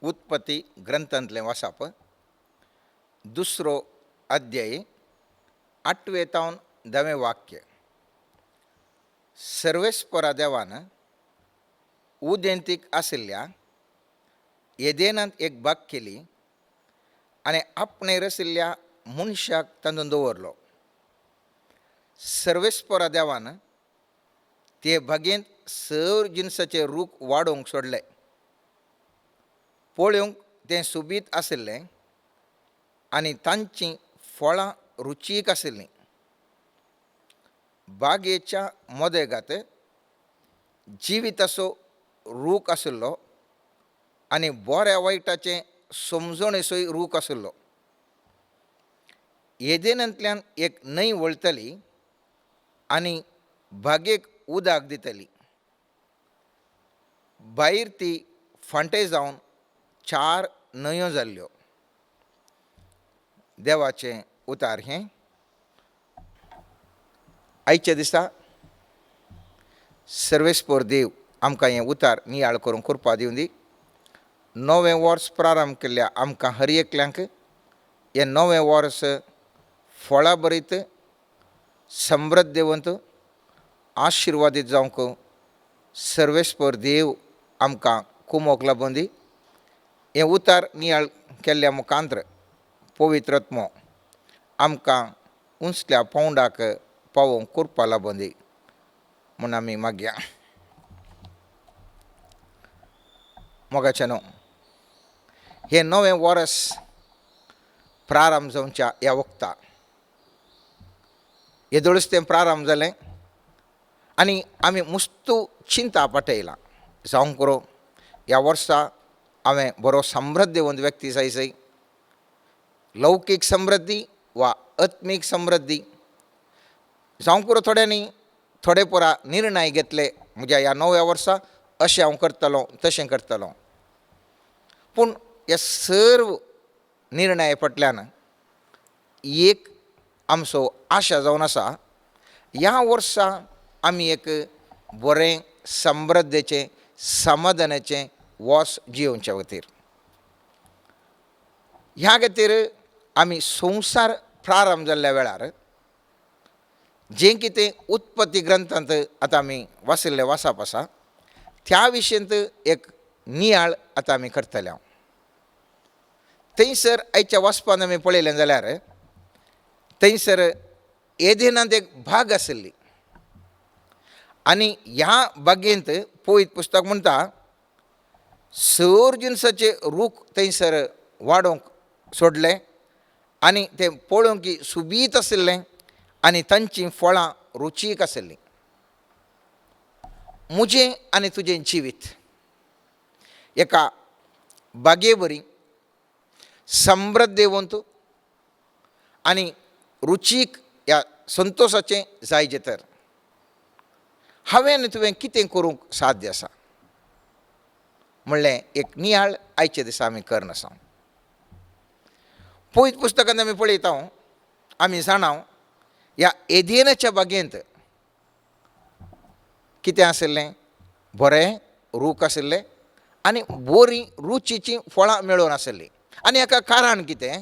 उत्पत्ती ग्रंथांतलें वाचप दुसरो अध्याय 8वें तावन 10वें वाक्य. सर्वेस्परा देवान उदेंतीक आशिल्ल्या येदेनांत एक बाग केली आनी आपणेर आशिल्ल्या मनशाक तांदून दवरलो. सर्वेस्परा देवान ते बागेंत सर जिनसाचें रूख वाडोवंक सोडलें. पळोवंक तें सुबीत आशिल्लें आनी तांचीं फळां रुचीक आशिल्लीं. बागेच्या मोदेगांत जिविताचो रूख आशिल्लो आनी बऱ्या वायटाचें समजणेचोय रूख आशिल्लो. येदेनांतल्यान एक न्हंय वळतली आनी बागेक उदक दितली. भायर ती फांटे जावन 4 न्हंयो जाल्ल्यो. देवाचें उतार हें. आयच्या दिसा सर्वेस्पर देव आमकां हें उतार नियाळ करूंक कृपा दिवं दी. नवें वर्स प्रारंभ केल्ल्या आमकां हर एकल्यांक हें नवें वर्स फळां भरीत समृद्धीवंत आशिर्वादीत जावंक सर्वेस्पर देव आमकां कुमोक लाबोवन दी. हें उतार नियाळ केल्ल्या मुखांतर पवित्रात्मो आमकां उंचल्या पावंडाक पावोवंक कृपा लाबोवन दी म्हूण आमी मागया. मोगाचेनो, हें नवें वर्स प्रारंभ जावच्या ह्या वक्ता येदोळच तें प्रारंभ जालें आनी आमी मुस्तू चिंता पटयलां जावंक पुरो ह्या वर्सा हांवें बरो समृद्धीवंत व्यक्ती जायसय. लौकीक समृद्धी वा आत्मीक समृद्धी जावंक पुरो थोड्यांनी थोडे पुरा निर्णय घेतले म्हज्या ह्या नव्या वर्सा अशें हांव करतलों तशें करतलों. पूण ह्या सर्व निर्णया फाटल्यान एक आमचो आशा जावन आसा. ह्या वर्सा आमी एक बरें समृद्धीचें समाधानाचें वर्स जियोवच्या खातीर. ह्या खातीर आमी संवसार प्रारंभ जाल्ल्या वेळार जें कितें उत्पत्ती ग्रंथांत आतां आमी वाचिल्लें वाचप आसा त्या विशयींत एक नियाळ आतां आमी करतले. हांव थंयसर आयच्या वाचपान आमी पळयलें जाल्यार थंयसर येदेनांत एक बाग आशिल्ली आनी ह्या बागेंत पळयत पुस्तक म्हणटा सर जिनसाचें रूख थंयसर वाडोवंक सोडलें आनी तें पळोवंक सुबीत आशिल्लें आनी तांचीं फळां रुचीक आशिल्लीं. म्हजें आनी तुजें जिवीत एका बागे बरी समृद्धीवंत आनी रुचीक ह्या संतोशाचें जायजें तर हांवें आनी तुवें कितें करूंक साध्य आसा म्हणलें एक नियाळ आयचे दिसा आमी करनासा. पळयत पुस्तकांत आमी पळयता आमी जाणाव ह्या एदेनाच्या बागेंत कितें आशिल्लें बरें रूख आशिल्लें आनी बरीं रुचीचीं फळां मेळून आशिल्लीं. आनी हाका कारण कितें?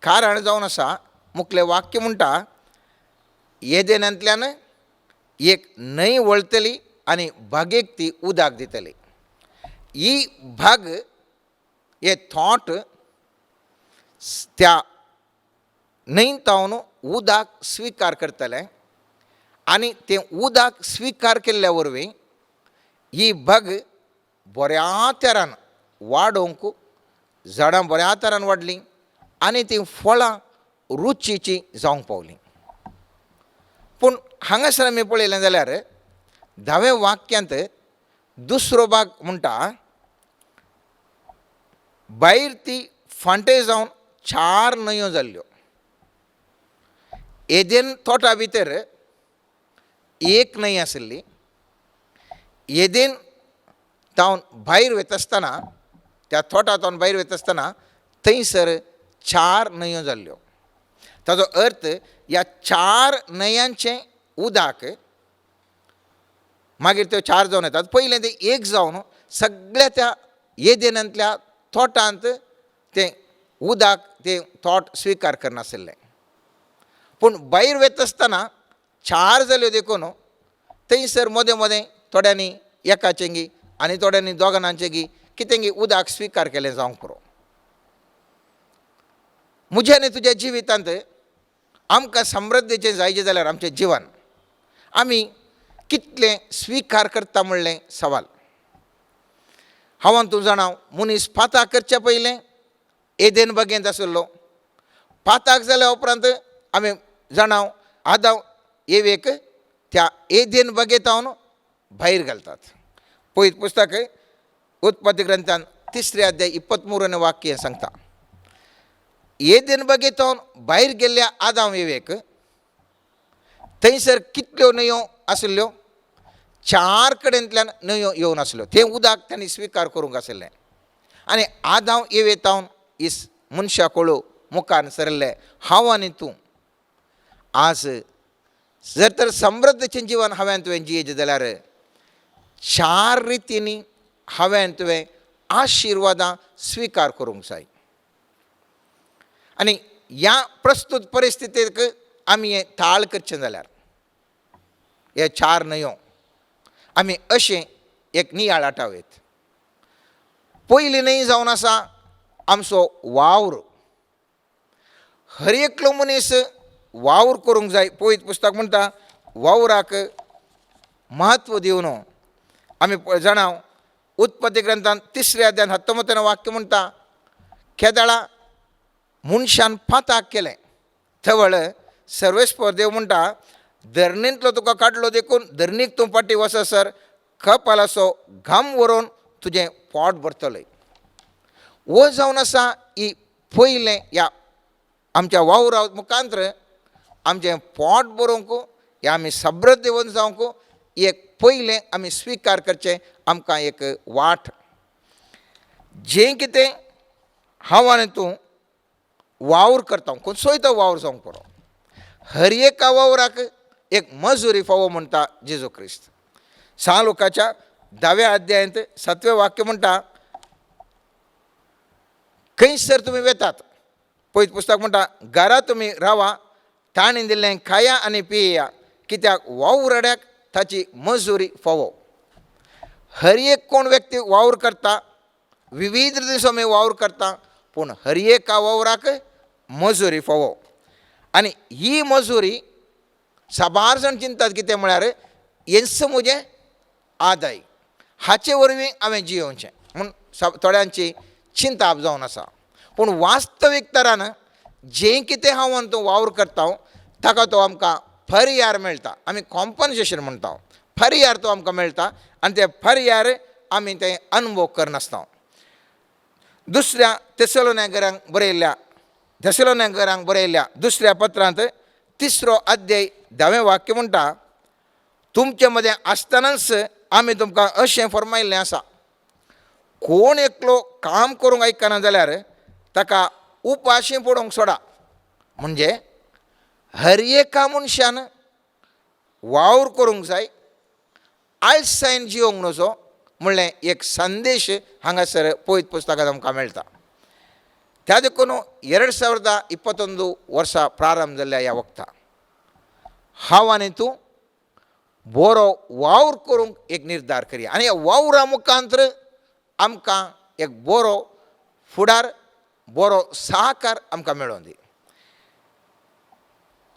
कारण जावन आसा मुखलें वाक्य म्हणटा येदेनांतल्यान एक न्हंय वळतली आनी बागेक ती उदक दितली. ही बाग हे थॉट त्या न्हंयत तावन उदक स्विकार करतलें आनी तें उदक स्विकार केल्ल्या वरवीं ही बाग बऱ्या तरान वाडोवंक झाडां बऱ्या तरान वाडलीं आनी तीं फळां रुचीचीं जावंक पावलीं. पूण हांगासर आमी पळयलें जाल्यार 10वें वाक्यांत दुसरो भाग म्हणटा भायर ती फांटे जावन 4 न्हंयो जाल्ल्यो. येदेन तोटा भितर एक न्हंय आशिल्ली. येदेन तावन भायर वयता आसतना त्या तोटांतल्यान भायर वयता आसतना थंयसर 4 न्हंयो जाल्ल्यो. ताचो अर्थ ह्या 4 न्हंयांचें उदक मागीर त्यो 4 जावन येतात. पयलें तें एक जावन सगळ्या त्या येदेनांतल्या थॉटांत ते उदाक ते थॉट स्वीकार करनासले. पूण भायर वयता आसतना चार जाल्यो देखून थंयसर मदें मदें थोड्यांनी एकाचेंगी आनी थोड्यांनी दोगांचेंगी कितेंगी उदाक स्वीकार केलें जावंक पुरो. म्हज्या आनी तुज्या जिवितांत आमकां समृद्धीचें जायचें जाल्यार आमचें जिवन आमी कितलें स्वीकार करता म्हणलें सवाल. हांव तूं जाणाव मनीस पाताक करचे पयलें एदेन बागेंत आशिल्लो. पाताक जाल्या उपरांत आमी जाणाव आदाम एवेक त्या एदेन बागेंतावन भायर घालतात. पळयत पुस्तक उत्पत्ती ग्रंथान 3 अध्याय 23 वाक्य सांगता. एदेन बागेंतावन भायर गेल्ल्या आदाम एवेक थंयसर कितल्यो न्हंयो आशिल्ल्यो, 4 कडेंतल्यान न्हंयो येवन आसल्यो. तें उदक तांणी स्विकार करूंक आशिल्लें. आनी आदाम एवेतावन इस मनशा कोळू मुखार सरले. हांव आनी तूं आज जर तर समृद्धीचें जिवन हांवें तुवें जियेचें जाल्यार 4 रितींनी हांवें तुवें आशिर्वादां स्विकार करूंक जाय. आनी ह्या प्रस्तुत परिस्थितीक आमी हें ताळ करचें जाल्यार हे 4 न्हंयो आमी अशें एक नियाळ आटावयत. पयली न्हंय जावन आसा आमचो वावर. हर एकलो मनीस वावर करूंक जाय. पळयत पुस्तक म्हणटा वावराक म्हत्व दिवन आमी जाणाव उत्पत्ती ग्रंथान 3 अध्याय 19 वाक्य म्हणटा केदाळा मनशान पाताक केलें थवळ सर्वेस्पर देव म्हणटा धरणींतलो तुका काडलो देखून धरणीक तूं फाटीं वचसर कपालाचो घाम व्हरून तुजें पोट भरतलें. वो जावन आसा ही पयलें ह्या आमच्या वावरा मुखांत्र आमचें पोट भरूंक हे आमी समृद्धीवन जावंक एक पयलें आमी स्विकार करचें आमकां एक वाट. जें कितें हांव आनी तूं वावर करता खंयचोय तो वावर जावंक पुरो. हर एका वावराक एक मजुरी फावो म्हणटा जेजू क्रिस्त. लोकाच्या 10व्या अध्यायांत 7वें वाक्य म्हणटा खंयसर तुमी वेतात पळयत पुस्तक म्हणटा घरा तुमी रावा ताणें दिल्लें खाया आनी पियेया कित्याक वावराड्याक ताची मजुरी फावो. हर एक कोण व्यक्ती वावर करता विविध दिसांनी वावर करता पूण हर एका वावराक मजुरी फावो. आनी ही मजुरी साबार जाण चिंतात कितें म्हळ्यार हेंच म्हजें आदाय हाचे वरवीं हांवें जियोवचें म्हूण थोड्यांची चिंता जावन आसा. पूण वास्तवीक तरान जें कितें हांव आनी तूं वावर करता ताका तो आमकां पर्याय मेळटा. आमी कॉम्पन्सेशन म्हणटा. पर्याय तो आमकां मेळटा आनी ते पर्याय आमी तें अनुभव करनासता. दुसऱ्या थेसलोनिकेंक बरयल्ल्या दुसऱ्या पत्रांत 3 अध्याय 10वें वाक्य म्हणटा तुमचे मदें आसतनाच आमी तुमकां अशें फरमायल्लें आसा कोण एकलो काम करूंक आयकना जाल्यार ताका उपाशी पडोवंक सोडा. म्हणजे हर एका मनशान वावर करूंक जाय आळसायेन जियोंक नजो म्हणलें एक संदेश हांगासर पळयत पुस्तकांत आमकां मेळटा. त्या देखून 2021 वर्सा प्रारंभ जाल्ल्या ह्या वक्ता हांव आनी तूं बरो वावर करूंक एक निर्धार करया. आनी ह्या वावरा मुखांत्र आमकां एक बरो फुडार बरो सहकार आमकां मेळोवन दी.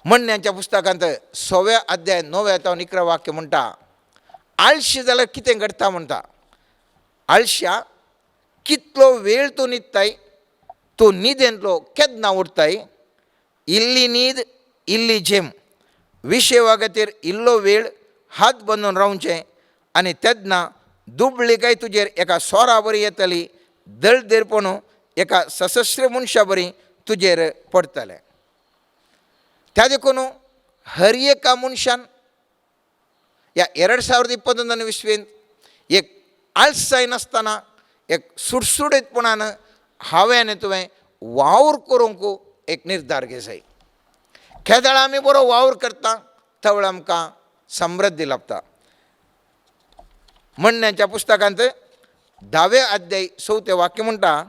म्हणण्याच्या पुस्तकांत 6व्या अध्याय 9 ते 11 वाक्य म्हणटा आळशी जाल्यार कितें घडटा म्हणटा. आळश्या कितलो वेळ तूं न्हिदताय तूं न्हिदेंतलो केन्ना उठताय. इल्ली न्हीद इल्ली झेम विशेवागतीर इल्लो वेळ हात बांदून रावचें आनी तेन्ना दुबळीकाय तुजेर एका सोरा बरी येतली दळदेरपण एका सशस्त्र मनशा बरी तुजेर पडटलें. त्या देखून हर एका मनशान ह्या 2021 एक आळसाय नासतना एक सुटसुटीतपणान हांवें आनी तुवें वावर करूंक एक निर्धार घे जाय. केदाळ आमी बरो वावर करता थवळ आमकां समृद्धी लाभता. म्हणण्याच्या पुस्तकांत 10वें अध्याय 4वें वाक्य म्हणटा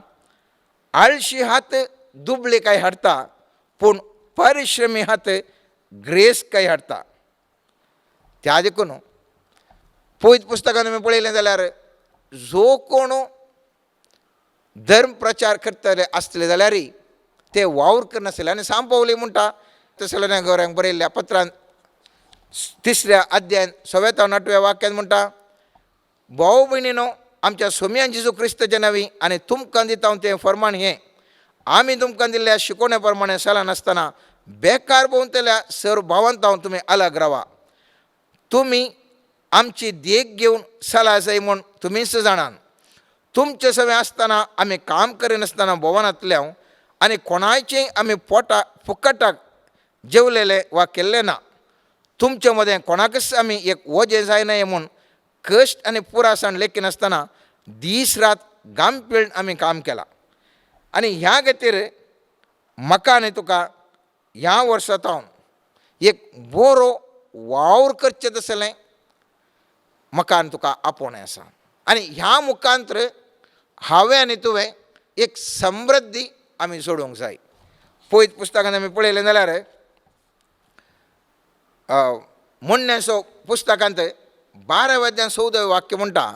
आळशी हात दुबळे काही हाडटा, पूण परिश्रमी हात ग्रेस काही हाडटा. त्या देखून पयत पुस्तकान आमी पळयलें जाल्यार जो कोण धर्म प्रचार करतले आसतले जाल्यारय ते वावर करनासले. आनी सांब पावली म्हणटा तेसलोनिकेल्यांक बरयल्ल्या पत्रांत 3 अध्यायान 7-8 वाक्यान म्हणटा, भाव भयणीनो, आमच्या सोमयान जेजू क्रिस्ताच्या नांवी आनी तुमकां दिता हांव तें फर्माण हें, आमी तुमकां दिल्ल्या शिकोवण्या प्रमाणे चलन नासतना बेकार भोंवतल्या सर भावांतावन तुमी अलग रावा. तुमी आमची देख घेवन चला जाय म्हूण तुमीच जाणान. तुमचे सवय आसतना आमी काम करिनासतना भोवनांतल्या आनी कोणाचें आमी फुकटाक जेवलेले वा केल्ले ना. तुमचे मदें कोणाकच आमी एक वजें जायनाय म्हूण कश्ट आनी पुरासाण लेखी नासतना दीस रात गांपीळ आमी काम केलां. आनी ह्या खातीर म्हाका आनी तुका ह्या वर्सां हांव एक बरो वावर करचें तसलें म्हाका आनी तुका आपोवणें आसा. आनी ह्या मुखांतर हांवें आनी तुवें एक समृद्धी आमी सोडूंक जाय. पयत पुस्तकान आमी पळयलें जाल्यार म्हणण्याचो पुस्तकांत 12 अध्याय 14 वाक्य म्हणटा,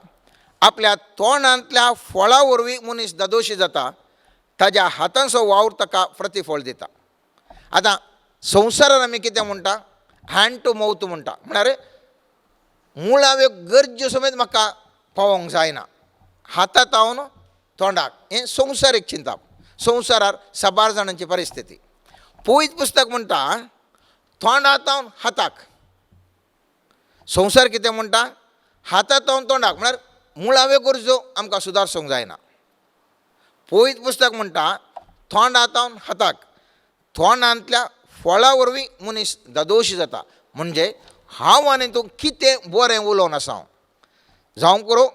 आपल्या तोंडांतल्या फळा वरवीं मनीस ददोशी जाता, ताज्या हातांचो वावर ताका प्रतिफळ दिता. आतां संवसारान आमी कितें म्हणटा, हँड टू माउथ म्हणटा. म्हळ्यार मुळाव्यो गरजो समेत म्हाका पावोंक जायना, हातांतावन तोंडाक. हें संवसारीक चिंता, संवसारार साबार जाणांची परिस्थिती. पयत पुस्तक म्हणटा तोंडांतावन हाताक. संवसार कितें म्हणटा, हातांतावन तोंडाक. म्हळ्यार मुळाव्यो गरजो आमकां सुदारसूंक जायना. पयत पुस्तक म्हणटा तोंडांतावन हाताक. तोंडांतल्या फळा वरवीं मनीस ददोशी जाता. म्हणजे हांव आनी तूं कितें बरें उलोवन आसा, जावं करो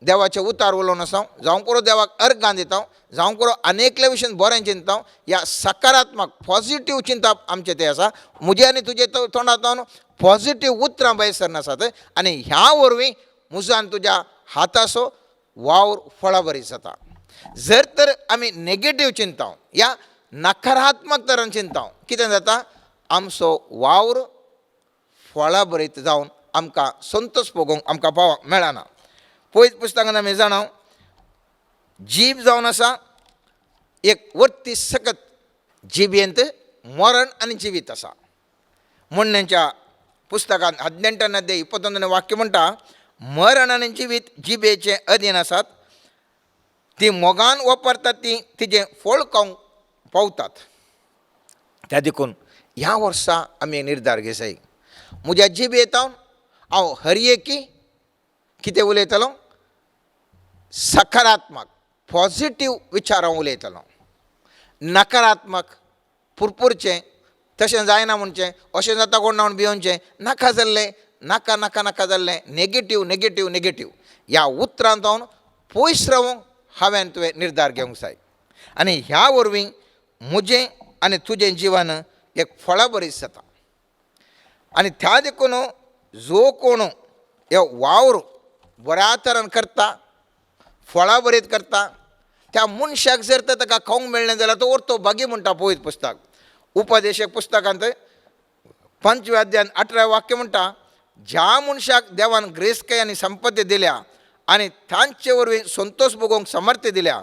देवाचे उतार उलोवन आसा, जावं करो देवाक अर्गां दिता, जावं करो अनेकल्या विशयान बरें चिंता, ह्या सकारात्मक पॉझिटीव चिंतप आमचें तें आसा. म्हजें आनी तुजें तोंडांतावन पॉझिटीव उतरां भायर सरनासात. आनी ह्या वरवीं म्हजो आनी तुज्या हाताचो वावर फळा बरी जाता. जर तर आमी नेगेटीव चिंता, ह्या नकारात्मक तरान चिंता, कितें जाता, आमचो वावर फळा बरीत जावन आमकां संतोश भोगोवंक आमकां पावोंक मेळना. पयत पुस्तकान आमी जाणां जीब जावन आसा एक वर्ती सकत जिबेंत मरण आनी जिवीत आसा. म्हणण्याच्या पुस्तकान 18 अध्याय 21 वाक्य म्हणटा, मरण आनी जिवीत जिबेचे अधीन आसात, ती मोगान वापरतात ती तिजें फळ खावंक पावतात. त्या देखून ह्या वर्सा आमी निर्धार घेवंक जाय. म्हज्या जिबेंतावन हांव हर एकी कितें उलयतलो, सकारात्मक पॉझिटीव विचार हांव उलयतलो. नकारात्मक पुरपुरचें, तशें जायना म्हणचें, अशें जाता कोण ना म्हूण भिवनचें, नाका जाल्लें, नाका नाका नाका जाल्लें, नेगेटीव नेगेटीव नेगेटीव ह्या उतरांत हांव पयस रावंक हांवें तुवें निर्धार घेवंक जाय. आनी ह्या वरवीं म्हजें आनी तुजें जिवन एक फळा बरीच जाता. आनी त्या देखून जो कोण हे वावर बऱ्या तरान करता, फळा बरीत करता, त्या मनशाक जर तर ताका खावंक मेळ्ळें जाल्यार तो व्हरतो भागी म्हणटा पयत पुस्तक. उपदेशक पुस्तकांत 5 अध्यायान 18 वाक्य म्हणटा, ज्या मनशाक देवान ग्रेसकाय आनी संपत्ती दिल्या आनी तांचे वरवीं संतोश भोगोवंक समर्थ दिल्या,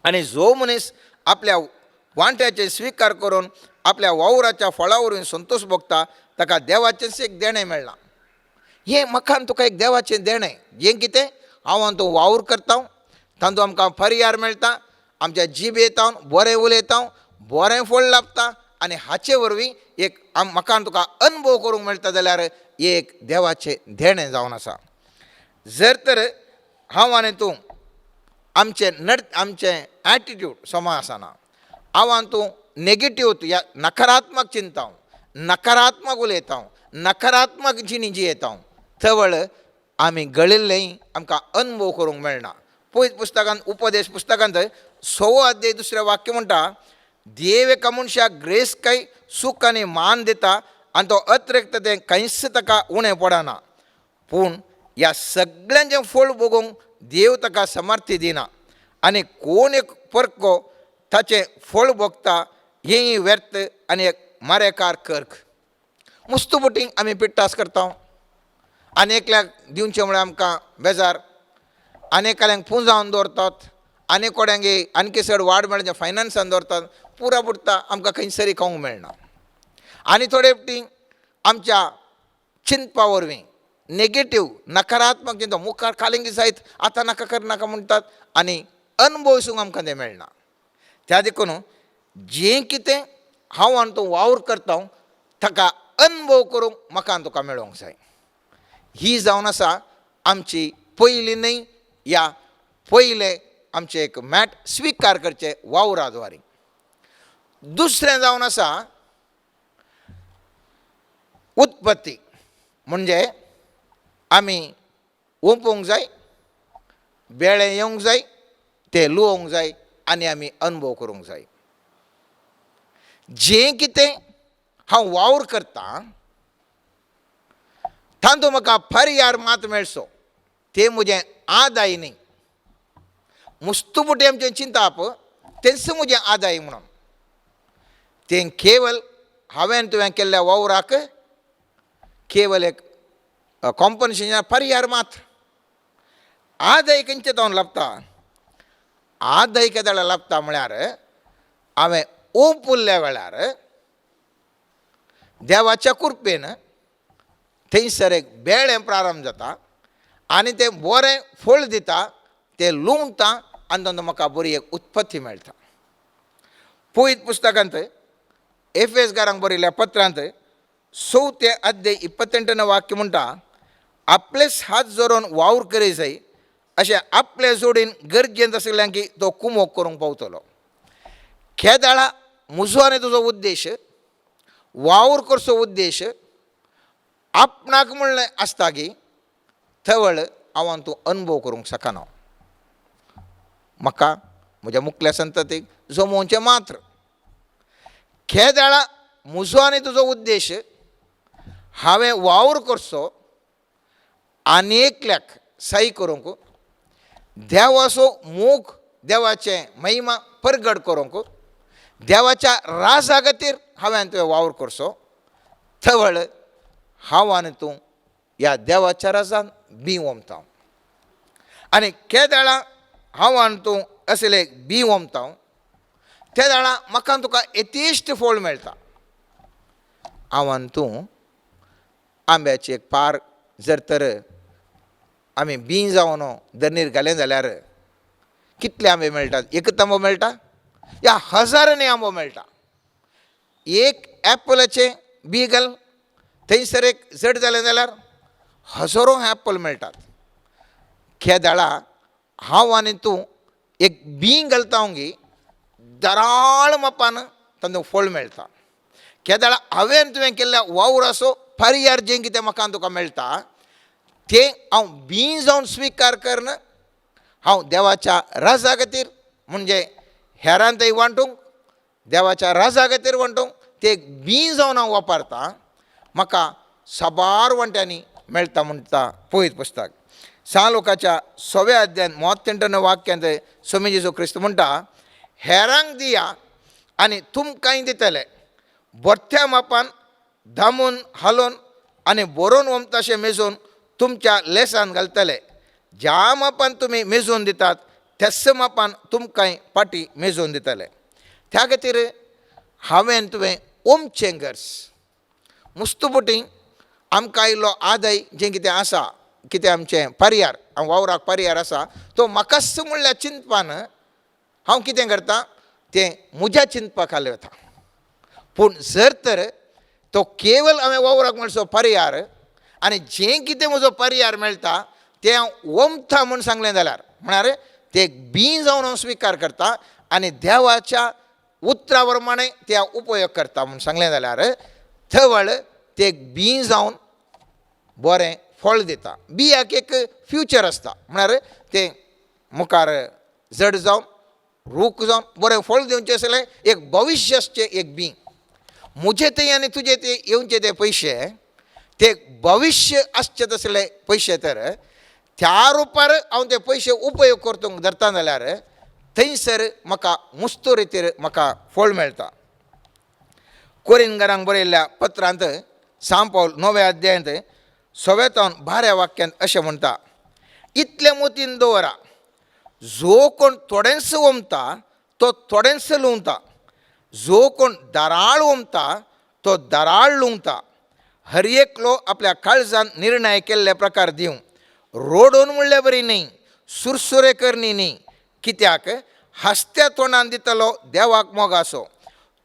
आनी जो मनीस आपल्या वांट्याचे स्विकार करून आपल्या वावराच्या फळा वरवीं संतोश भोगता, ताका देवाचेंच एक देणें मेळ्ळां. हें म्हाका आनी तुका एक देवाचें देणें. हें कितें, हांव आनी तूं वावर करता, तातूंत आमकां पर्याय मेळटा, आमच्या जिबेंत बरें उलयता, बरें फळ लाभता, आनी हाचे वरवीं एक म्हाका आनी तुका अनुभव करूंक मेळटा जाल्यार एक देवाचें देणें जावन आसा. जर तर हांव आनी तूं आमचें एटिट्यूड समा आसना, हांव आनी तूं नेगेटीव ह्या नकारात्मक चिंता, नकारात्मक उलयता, नकारात्मक जिणी जियेता, थवळ आमी गळिल्लें आमकां अनुभव करूंक मेळना. पयत पुस्तकांत उपदेश पुस्तकांत 6 अध्याय 2 वाक्य म्हणटा, देव एका मनशाक ग्रेसकाय सूख आनी मान दिता, आनी तो अतिरिक्त तें खंयच ताका उणें पडना. पूण ह्या सगळ्यांचें फळ भोगूंक देव ताका समर्थी दिना. आनी कोण एक परको ताचें फळ भोगता हेंय व्यर्थ आनी एक मारेकार कर्क. मुस्तुबुटींक आमी पिट्टास करता, आनेकल्याक दिवचें म्हळ्यार आमकां बेजार, आनेकाल्यांक पुंजावन दवरतात, आनीक कोड्यांक आनकी चड वाड मेळचे फायनान्सान दवरतात. पुरा पुरता आमकां खंयसरी खावंक मेळना. आनी थोडे फावटी आमच्या चिंतपा वरवीं नेगेटीव नकारात्मक चिंता मुखार खालींक जायत आतां नाका करनाका म्हणटात आनी अनुभवसूंक आमकां तें मेळना. त्या देखून जें कितें हांव आनी तूं वावर करता ताका अनुभव करूंक म्हाका आनी तुका मेळोंक जाय. ही जावन आसा आमची पयली न्हय या पयलें आमचें एक मॅट स्विकार करचें वावरा द्वारे. दुसरें जावन आसा उत्पत्ती, म्हणजे आमी ओंपोवंक जाय, बेळे येवंक जाय, ते लुवंक जाय आनी आमी अनुभव करूंक जाय. जें कितें हांव वावर करतां तातूंत म्हाका पर्याय मात मेळचो तें म्हजें आदाय न्ही. मुस्तुबुटी आमचें चिंता पळय तेंच म्हजें आदाय म्हणून. तें केवल हांवें तुवें केल्ल्या वावराक केवल एक कॉम्पन्सेशन पर्याय मात्र. आदाय खंयचे जावन लाभता, आदाय केदे लाभता म्हळ्यार हांवें ओंपुल्ल्या वेळार देवाच्या कृपेन थंयसर एक बेळें प्रारंभ जाता आनी तें बरें फळ दिता, तें लुंवता आनी तातूंत म्हाका बरी एक उत्पत्ती मेळटा. पळयत पुस्तकांत एफेसकारांक बरयल्ल्या पत्रांत 6 अध्याय 28 वाक्य म्हणटा, आपलेच हात जोडून वावर करी जाय अशें आपले जोडीन गरजेंत आशिल्ल्यांक तो कुमोग करूंक पावतलो. केदाळा म्हजो आनी तुजो उद्देश, वावर करचो उद्देश आपणाक म्हणलें आसता की थवळ हांव आनी तूं अनुभव करूंक शकना. म्हाका म्हज्या मुखल्या संततीक जमोवचें मात्र. केदाळा म्हजो आनी तुजो उद्देश हांवें वावर करचो आनी एकल्याक सही करूंक, देवाचो मोग देवाचें महिमा परगट करूंक, देवाच्या राजा खातीर हांवें तुवें वावर करचो. थवळ हांव आनी तूं ह्या देवाच्या राजान बी ओंमता. आनी केदाळा हांव आनी तूं असले बी ओंमता त्या दाळा म्हाका तुका यथेश्ट फळ मेळटा. हांव आनी तूं आंब्याची एक पार जर तर आमी बी जावन दरणीर घालें जाल्यार कितले आंबे मेळटात? एकच आंबो मेळटा या हजारांनी आंबो मेळटा. एक एप्पलाचें बी घाल, थंयसर एक जड जालें जाल्यार हजारो एप्पल मेळटात. केदाळा हांव आनी तूं एक बी घालता गी दराळ मापान तातूंत फळ मेळटा. केदाळा हांवें तुवें केल्ल्या वावराचो पर्याय जें कितें म्हाका तुका मेळटा तें हांव बी जावन स्विकार करना. हांव देवाच्या राजा खातीर म्हणजे हेरांतय वांटूंक, देवाच्या राजा खातीर वांटूंक तें एक बी जावन हांव वापरतां. म्हाका साबार वांट्यांनी मेळटा म्हणटा पळयत पुस्तक. 6 लोकाच्या 6व्या अध्यायान 38 वाक्यांत स्वामी जेजू क्रिस्त म्हणटा, हेरांक दिया आनी तुमकांय दितले, बरत्या मापान धामून हालोवन आनी बरोवन वमताशें मेजून तुमच्या लेसान घालतले. ज्या मापान तुमी मेजून दितात त्याच मापान तुमकांय पाटी मेजून दितले. त्या खातीर हांवें तुवें ओमचें गरज. मुस्तुबुटी आमकां आयिल्लो आदाय जें कितें आसा, कितें आमचें पर्याय, हांव वावराक पर्याय आसा तो म्हाकाच म्हणल्यार चिंतपान हांव कितें करतां तें म्हज्या चिंतपा खाली वता. पूण जर तर तो केवल हांवें वावराक म्हणचो पर्याय आनी जें कितें म्हजो पर्याय मेळटा तें हांव ओमता म्हूण सांगलें जाल्यार म्हळ्यार तें बी जावन हांव स्विकार करता आनी देवाच्या उतरा प्रमाणे तें हांव उपयोग करता म्हूण सांगलें जाल्यार थवळ तें बी जावन बरें फळ दिता. बियाक एक फ्युचर आसता, म्हळ्यार तें मुखार जड जावन रूख जावन बरें फळ दिवचें आसलें एक भविश्य आसचें एक बी. म्हजे थंय आनी तुजे ते येवचे ते पयशे ते भविश्य आसचे तसले पयशे तर त्या रुपार हांव ते पयशे उपयोग करतूंक धरता जाल्यार थंयसर म्हाका मुस्तो रितीर म्हाका फळ मेळटा. कोरिंदकारांक बरयल्ल्या पत्रांत 6 पावल 9व्या अध्यायांत 6-12 वाक्यांत अशें म्हणटा, इतले मोतीन दवरा, जो कोण थोडेंच वमता तो थोडेंच लुंवता, जो कोण दाराळ वमता तो दाराळ लुंवता. हर एकलो आपल्या काळजान निर्णय केल्ले प्रकार दिवं, रोडोन म्हणले बरी न्ही, सुरसुरे करनी न्ही, कित्याक हास्त्या तोंडान दितलो देवाक मोग आसो.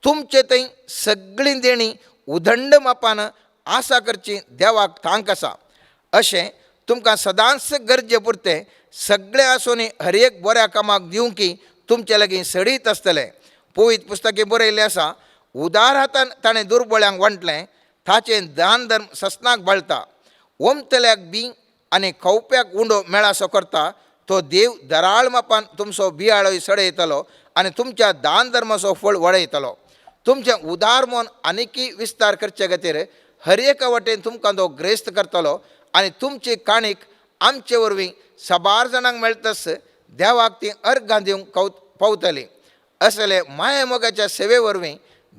तुमचे थंय सगळी देणी उदंड मापान आसा करची देवाक थांक आसा. अशें तुमकां सदांच गरजे पुरते सगळे आसून हर एक बऱ्या कामाक दिवंकी तुमचे लागीं सडीत आसतले. पवित्र पुस्तकी बरयल्लें आसा, उदार हातान ताणें दुर्बळ्यांक वांटलें, ताचें दान धर्म ससनाक बाळटा. वमतल्याक बी आनी खवप्याक उंडो मेळासो करता, तो देव दराळ मापान तुमचो बियाळोय सडयतलो आनी तुमच्या दान धर्माचो फळ वडयतलो. तुमचें उदार मन आनिकी विस्तार करचे खातीर हर एका वटेन तुमकां तो ग्रेस्त करतलो आनी तुमची काणीक आमचे वरवीं साबार जाणांक मेळटस देवाक ती अर्गां दिवंक पावतली. असले माये मोगाच्या सेवे वरवीं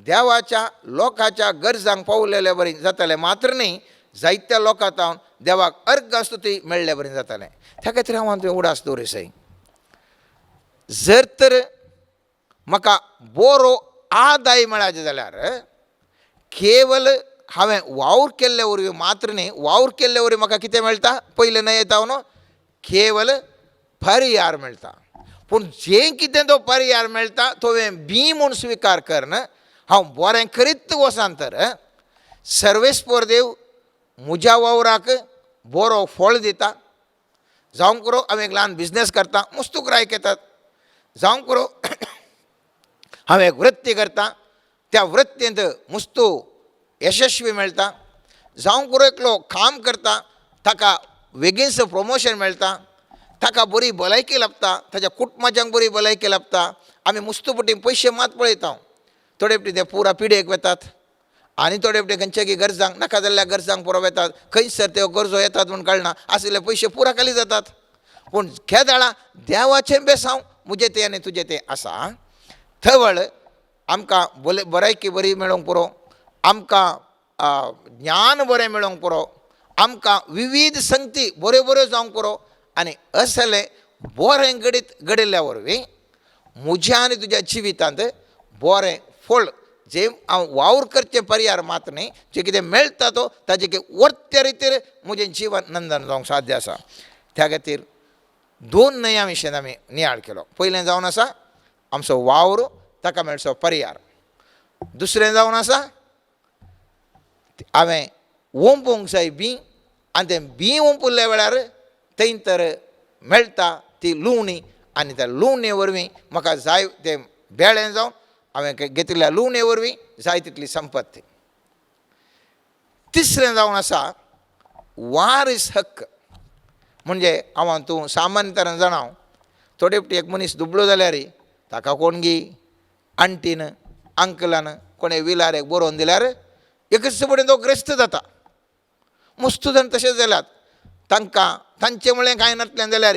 देवाच्या लोकांच्या गरजांक पावलेले बरी जातले, मात्र न्ही जायत्या लोकांतावन देवाक अर्गां स्तुती मेळ्ळे बरी जातलें. त्या खातीर हांव तुवें उडास दवरिसाय. जर तर म्हाका बरो आदाय मेळाचे जाल्यार केवल हांवें वावर केल्ले वरवीं मात्र न्ही, वावर केल्ले वरवीं म्हाका कितें मेळटा, पयलें न्हय येता न्हू, केवल पर्यार मेळटा. पूण जें कितें तो पर्यार मेळटा तो बी म्हूण स्विकार करना. हांव बरें करीत वसान तर सर्वेस्पर म्हज्या वावराक बरो फळ दिता. जावं करो हांव एक ल्हान बिझनेस करता, मस्तूक रायक येतात. जावं करो हांव एक वृत्ती करता, त्या वृत्तेंत मस्तू यशस्वी मेळटा. जावं करो एकलो काम करता, ताका बेगीनच प्रमोशन मेळटा, ताका बरी भलायकी लाभता, ताच्या कुटुंबाच्यांक बरी भलायकी लाभता. आमी मुस्तुपटी पयशे मात पळयता, थोडे फावटी ते पुरा पिडेक वेतात आनी थोडे फावटी खंयच्याय गरजांक नाका जाल्ल्या गरजांक पुरो वेतात. खंयसर त्यो गरजो येतात म्हूण कळना, आशिल्ले पयशे पुरा खाली जातात. पूण खेदाळा देवाचें बेसांव मुजे तें आनी तुजें तें आसा. थवळ आमकां भलायकी बरी मेळोवंक पुरो, आमकां ज्ञान बरें मेळोवंक पुरो, आमकां विविध संगती बऱ्यो बऱ्यो जावंक पुरो. आनी असलें बरें घडिल्ल्या वरवीं म्हज्या आनी तुज्या जिवितांत बरें फळ जें हांव वावर करचें पर्यार मात न्ही, जें कितें मेळटा तो ताजे वर्त्या रितीर म्हजें जिवन नंदन जावंक साध्य आसा. त्या खातीर 2 नया विशयान आमी नियाळ केलो. पयलें जावन आसा आमचो वावर, ताका मेळचो पर्यार. दुसरें जावन आसा हांवें ओंपूंक जाय बी, आनी तें बी ओंपुल्ल्या वेळार थंय तर मेळटा ती लुवणी, आनी त्या लुवणे वरवीं म्हाका जाय तें बेळें जावन हांवें घेतिल्ल्या लुवणे वरवीं जाय तितली संपत्ती. तिसरें जावन आसा वारीस हक्क. म्हणजे हांव तूं सामान्य तरेन जाणाव, थोडे फावटी एक मनीस दुबळो जाल्यार ताका कोण गी आंटीन अंकलान कोणें विलार एक बरोवन दिल्यार एकच फुडें तो ग्रेस्त जाता. मस्त जाण तशेंच जाल्यात. तांकां तांचे म्हळें कांय नासलें जाल्यार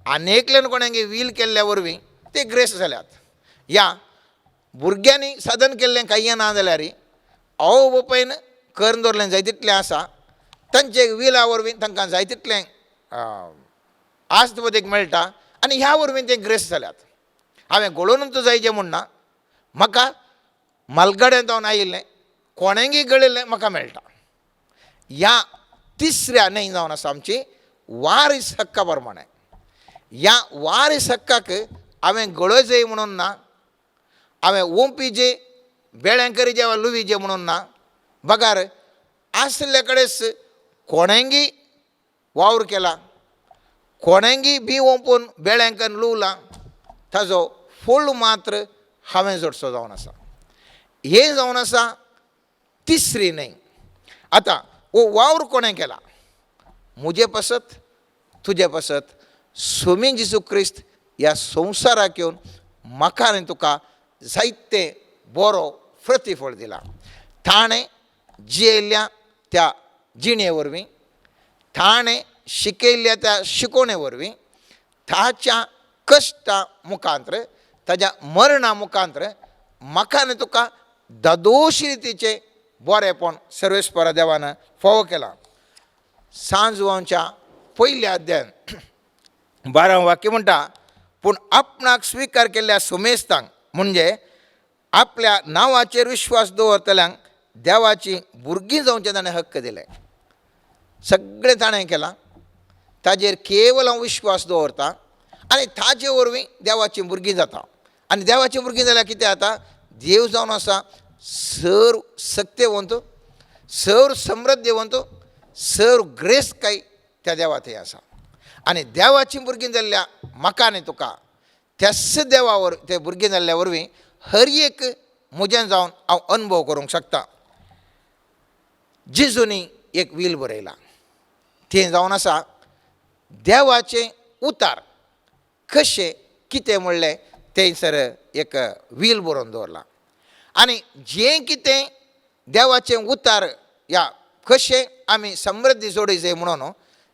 आनेकल्यान कोणांगे वील केल्ल्या वरवीं ते ग्रेस्त जाल्यात. या भुरग्यांनी साधन केल्लें कांय ना जाल्यार आवय बापायन करून दवरलें जाय तितलें आसा, तांचे विला वरवीं तांकां जाय तितलें आस्त वदेक मेळटा आनी ह्या वरवीं ते ग्रेस्त जाल्यात. हांवें घडोवनूच जायचें म्हणना, म्हाका मालगाड्यांत जावन आयिल्लें कोणेंगी गळिल्लें म्हाका मेळटा. ह्या तिसऱ्या न्हय जावन आसा आमची वारीस हक्का प्रमाणें. ह्या वारीस हक्काक हांवें गळोवचें म्हणून ना, हांवें ओंपीचें बेळ्यां करीचें वा लुवीचें म्हणून ना. बगार आसले कडेच कोणेंगी वावर केला, कोणेंगी बी ओंपून बेळ्यांकन लुवला, ताजो फळ मात्र हांवें जोडचो जावन आसा. हें जावन आसा तिसरी न्हय. आतां हो वावर कोणें केला? म्हजे पासत, तुजे पासत स्वामी जेजू क्रिस्त ह्या संवसाराक येवन म्हाका आनी तुका जायते बरो प्रतिफळ दिला. ताणें जियेल्ल्या त्या जिणे वरवीं, ताणें शिकयल्ल्या त्या शिकोवणे वरवीं, ताच्या कष्टा मुखांतर ताज्या मरणा मुखांतर म्हाका आनी तुका ददोशी रितीचे बरेपण सर्वेस्परा देवान फावो केला. सांजवांच्या पयल्या अध्यायान 12वें वाक्य म्हणटा, पूण आपणाक स्विकार केल्ल्या सुमेस्तांक म्हणजे आपल्या नांवाचेर विश्वास दवरतल्यांक देवाची भुरगीं जावचे ताणें हक्क दिले. सगळें ताणें केलां, ताजेर केवल हांव विश्वास दवरता आनी ताजे वरवीं देवाची भुरगीं जाता. आनी देवाची भुरगीं जाल्यार कितें जाता, देव जावन आसा सर्व सत्यवंत, सर्व समृद्धीवंत, सर्व ग्रेस काय त्या देवात हे आसा. आनी देवाची भुरगीं जाल्ल्या म्हाका आनी तुका त्याच देवा ते भुरगीं जाल्ल्या वरवीं हर एक म्हजें जावन हांव अनुभव करूंक शकता. जेजूनी एक वील बरयला, तें जावन आसा देवाचे उतार कशे कितें म्हणलें थंयसर एक वील बरोवन दवरला. आनी जें कितें देवाचें उतार या कशें आमी समृद्धी जोडयचे म्हणून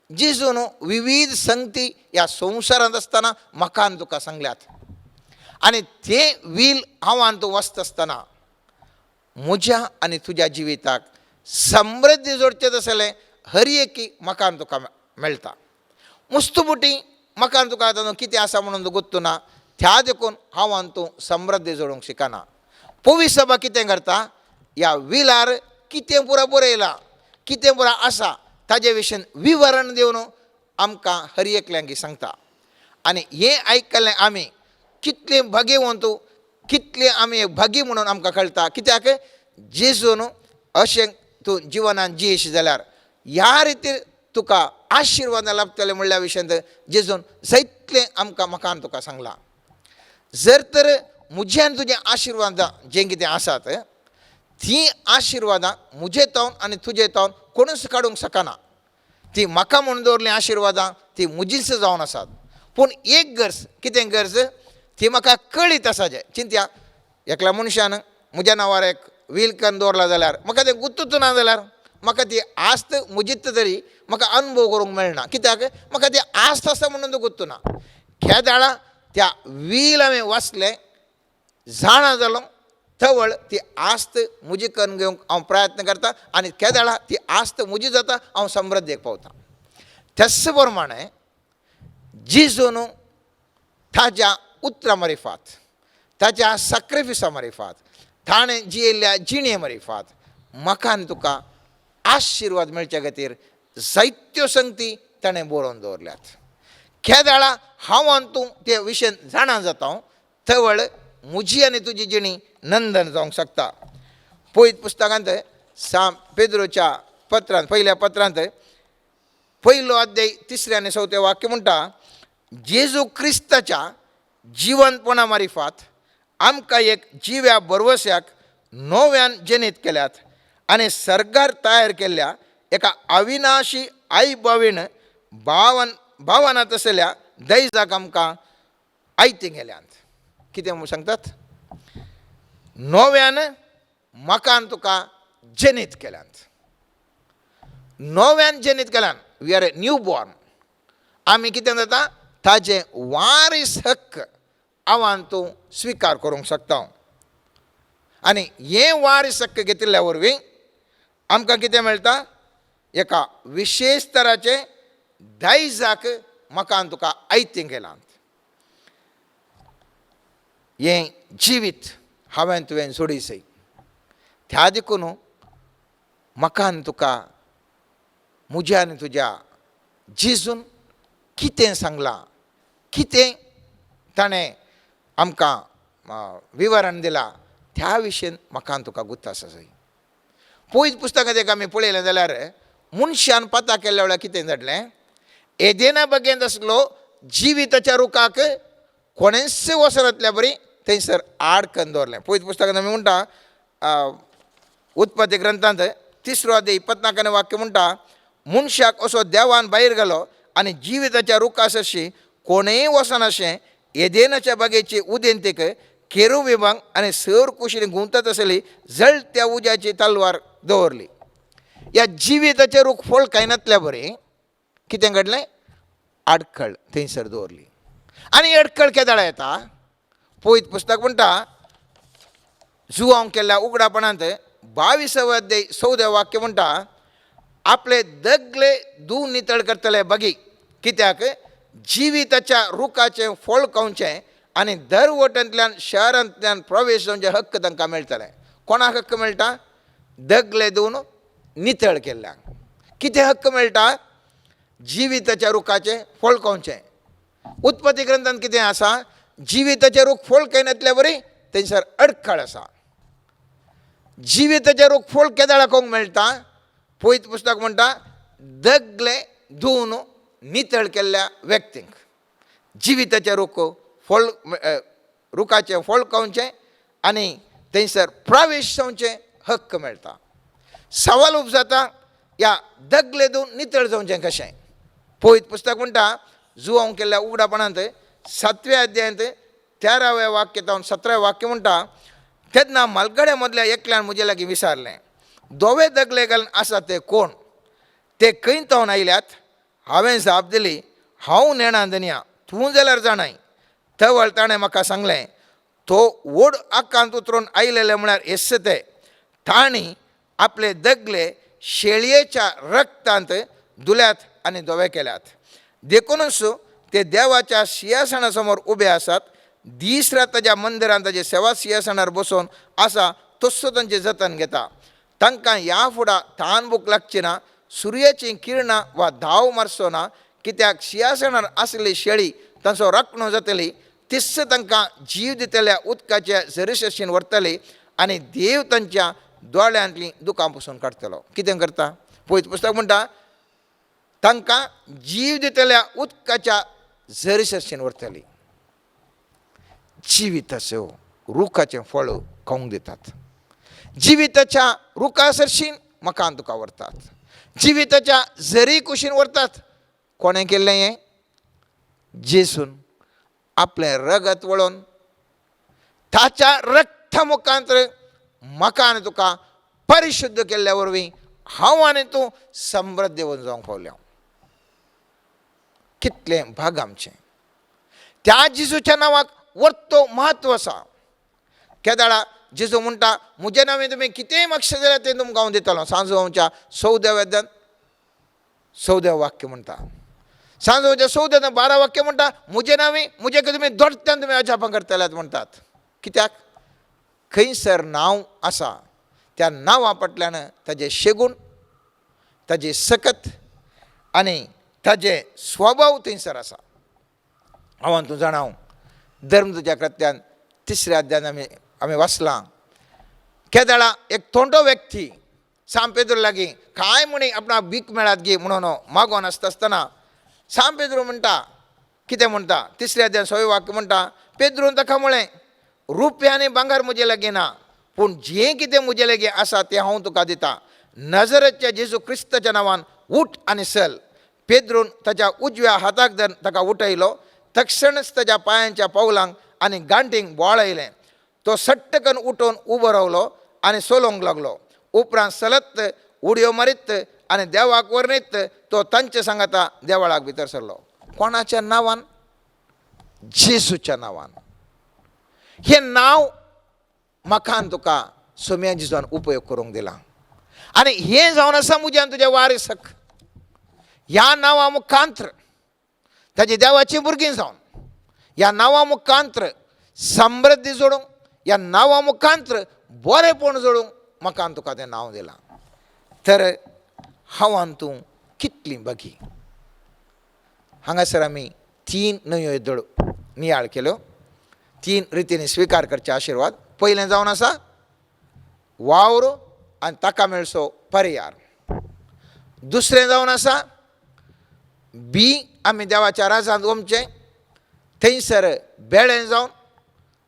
जेजून विविध संगती ह्या संवसारांत आसतना म्हाका आनी तुका सांगल्यात. आनी तें वील हांव आनी तूं वचता आसतना म्हज्या आनी तुज्या जिविताक समृद्धी जोडचें आसलें हर एक म्हाका आनी तुका मेळटा. मुस्तुबुटी म्हाका आनी तुका आतां कितें आसा म्हणून गुत्तू ना, त्या देखून हांव आनी तूं समृद्धी जोडूंक शिकना. पवित्र सभा कितें करता, ह्या विलार कितें पुरो बरयलां, कितें पुरो आसा ताजे विशीं विवरण दिवन आमकां हर एकल्यांक सांगता. आनी हें आयकल्लें आमी कितले भाग्यवंत, कितले आमी भागी म्हणून आमकां कळटा. कित्याक जेजून अशें तूं जिवनांत जियेशी जाल्यार ह्या रितीन तुका आशिर्वाद लाभतले म्हणल्या विशयान जेजून जायतलें आमकां म्हाका आनी तुका सांगलां. जर तर म्हजें आनी तुजें आशिर्वादां जें कितें आसात, तीं आशिर्वादां म्हजे तावन आनी तुजे तावन कोणूच काडूंक शकना. ती म्हाका म्हणून दवरलीं आशिर्वादां ती म्हजीच जावन आसात. पूण एक गरज, कितें गरज, ती म्हाका कळीत आसा. जें चिंत्या, एकल्या मनशान म्हज्या नांवार एक वील करून दवरला जाल्यार म्हाका तें गुर्तूच ना जाल्यार म्हाका ती आस्त म्हजीच तरी म्हाका अनुभव करूंक मेळना. कित्याक म्हाका ती आस्त आसा म्हणून तो गुर्तू ना. खेदाळा त्या वील हांवें वाचलें, जाणा जालो, थवळ ती आस्त म्हजी करून घेवंक हांव प्रयत्न करता आनी केदाळा ती आस्त म्हजी जाता, हांव समृद्धीक पावता. त्याच प्रमाणे जेजून ताच्या उतरा मारिफात, ताच्या सॅक्रिफिसा मारिफात, ताणें जियेल्ल्या जिणे मारिफात म्हाका आनी तुका आशिर्वाद मेळचे खातीर जायत्यो संगती ताणें बरोवन दवरल्यात. केदाळा हांव आनी तूं ते विशयान जाणा जाता, थवळ म्हजी आनी तुजी जिणी नंदन जावंक शकता. पयत पुस्तकांत पेद्रोच्या पत्रांत, पयल्या पत्रांत 1 अध्याय 3 आनी 4 वाक्य म्हणटा, जेजू क्रिस्ताच्या जिवंतपणा मारिफात आमकां एक जिव्या भरवश्याक नव्यान जनीत केल्यात आनी सर्गार तयार केल्ल्या एका अविनाशी आई बावीन भावनांत आसलेल्या दैजाक आमकां आयती गेल्यात. कितें सांगतात, नव्यान म्हाका आनी तुका जनीत केल्यात, नव्यान जनीत केल्यान. We are a newborn. आमी कितें जाता, ताजें वारीस हक्क हांव आनी तूं स्विकार करूंक शकता. आनी हें वारीस हक्क घेतिल्ल्या वरवीं आमकां कितें मेळटा, एका विशेश तराचे दायजाक म्हाका आनी तुका आयतींक गेलात. हें जिवीत हांवें तुवें जोडिसय, त्या देखून म्हाका आनी तुका म्हज्या आनी तुज्या जेजून कितें सांगलां, कितें ताणें आमकां विवरण दिलां, त्या विशयीन म्हाका आनी तुका गुर्त आसा जाय. पयत पुस्तकांत एक आमी पळयलें जाल्यार मनशान पाता केल्ल्या वेळार कितें जातलें, एदेना बगेंत आसलो जिविताच्या रुखाक कोणेंच वसनातल्या बरी थंयसर आडकन दवरलें. पयत पुस्तकांत आमी म्हणटा, उत्पत्ती ग्रंथांत 3 अध्याय 24 वाक्य म्हणटा, मनशाक असो देवान भायर गेलो आनी जिविताच्या रुखासशी कोणेंय वसनाशें एदेनाच्या बागेची उदेंतेक केरुबिबांक आनी सर कुशीन गुंतत आसली जळत्या उज्याची तलवार दवरली. ह्या जिविताचे रूख फळ खायनातल्या बरें कितें घडलें, आडखळ थंयसर दवरली. आणि अडकळ केदाळा येता पोईत पुस्तक म्हणटा जुआंक केल्ल्या उगडापणांत 22 अध्याय 14 वाक्य म्हणटा आपले दगले धू नितळ करतले बगी कित्याक जिविताच्या रुखाचें फळ खावचें आनी दरवटेंतल्यान शहरांतल्यान प्रवेश जावचे हक्क तांकां मेळटले. कोणाक हक्क मेळटा? दगले धुवन नितळ केल्ल्यांक. कितें हक्क मेळटा? जिविताच्या रुखाचें फळ खावचें. उत्पत्ती ग्रंथांत कितें आसा? जिविताचें रूख फळ खायनातल्या बरी थंयसर अडखळ आसा. जिविताचें रूख फळ केदाळा खावंक मेळटा. पोईत पुस्तक म्हणटा दगले धुवन नितळ केल्ल्या व्यक्तींक जिविताचें रूख फळ रुखाचें फळ खावचें आनी थंयसर प्रवेश जावचें हक्क मेळटा. सवाल उपजाता ह्या दगले धुवन नितळ जावचें कशें? पोईत पुस्तक म्हणटा जुआंक केल्ल्या उगडापणांत 7व्या अध्यायांत 13व्या वाक्यात 17व्या वाक्य म्हणटा तेन्ना मलगड्या मदल्या एकल्यान म्हजे लागीं विचारलें दोवे दगले घालून आसा ते कोण? ते खंय तावन आयल्यात? हांवें जाप दिली हांव नेणां धनिया तूं जाल्यार जाणाय. थवळ ताणें म्हाका सांगलें तो व्हड आकांत उतरून आयलेले म्हळ्यार येस ते तांणी आपले दगले शेळयेच्या रक्तांत धुल्यात आनी धवे केल्यात. देखूनच ते देवाच्या सिंहासना समोर उबे आसात. दीस रात ताच्या मंदिरांत ताचे सेवा सिंहासनार बसून आसा तस्सो तांचें जतन घेता. तांकां ह्या फुडां तान भूक लागची ना, सुर्याचीं किरणां वा धांव मारचो ना, कित्याक सिंहासनार आसली शेळी तांचो राखणो जातली. तिस्स तांकां जीव दितल्या उदकाच्या झरीशेन व्हरतली आनी देव तांच्या दोळ्यांतलीं दुकां पुसून काडटलो. कितें करता? पोईत पुस्तक म्हणटा तांकां जीव दितल्या उदकाच्या झरीशेन व्हरतली. जिविताच्यो रुखाचें फळ खावंक दितात. जिविताच्या रुखा सरशीन मकान तुका व्हरतात. जिविताच्या झरी कुशीन व्हरतात. कोणें केल्लें हें? जेसून आपलें रगत वळोवन ताच्या रक्ता मुखांतर मकान तुका परिशुद्ध केल्ल्या वरवीं हांव आनी तूं समृद्ध जावंक पावल्या. कितलें भाग आमचें. त्या जेजूच्या नांवाक वर्तो म्हत्व आसा. केदाळा जेजू म्हणटा म्हज्या नांवें तुमी कितेंय मागशें जाल्यार तें तुमकां हांव दितलो. सांजोवच्या 14व्या अध्यायान 14वें वाक्य म्हणटा. सांजोवच्या 14 12 वाक्य म्हणटा म्हजे नांवें म्हजे तुमी दोडत्यान तुमी अजापां करतल्यात म्हणटात. कित्याक? खंयसर नांव आसा त्या नांवा फाटल्यान ताजे शेगूण ताजी सकत आनी ताजे स्वभाव थंयसर आसा. हांव तूं जाणाव धर्मदूताच्या कृत्यान 3ऱ्या अध्यायान आमी वाचलां. केदाळा एक थोंडो व्यक्ती सांत पेद्रू लागीं कांय म्हणी आपणाक भीक मेळात गे म्हणून मागोन आसतना सांत पेद्रू म्हणटा कितें म्हणटा 3ऱ्या अध्यायान 6वें वाक्य म्हणटा पेद्रून ताका म्हळें रुपया आनी भांगर म्हजे लागीं ना पूण जें कितें म्हजे लागीं आसा तें हांव तुका दितां. नजरेच्या जेजू क्रिस्ताच्या नांवान उठ आनी चल. पेद्रून ताच्या उजव्या हाताक धरून ताका उठयलो. तक्षणच ताच्या पांयांच्या पावलांक आनी गांठींक बोवाळ आयलें. तो सट्टकन उठून उबो रावलो आनी चलोवंक लागलो. उपरांत चलत उडयो मारीत आनी देवाक वर्णीत तो तांचे सांगाता देवळाक भितर सरलो. कोणाच्या नांवान? जेजूच्या नांवान. हें नांव म्हाका तुका सोम्या जेजून उपयोग करूंक दिला आनी हें जावन आसा म्हज्यान तुज्या वारिसाक. ह्या नांवा मुखांत्र ताजी देवाची भुरगीं जावन ह्या नांवा मुखांत्र समृद्धी जोडूंक ह्या नांवा मुखांत्र बरेपण जोडूंक म्हाका तुका तें नांव दिलां. तर हांव तूं कितलीं बगी. हांगासर आमी 3 नव्यो येदोळ नियाळ केल्यो. 3 रितींनी स्विकार करचे आशिर्वाद. पयलें जावन आसा वावर आनी ताका मेळचो पर्यार. दुसरें जावन आसा बी आमी देवाच्या राजांत वचचें थंयसर बेळें जावन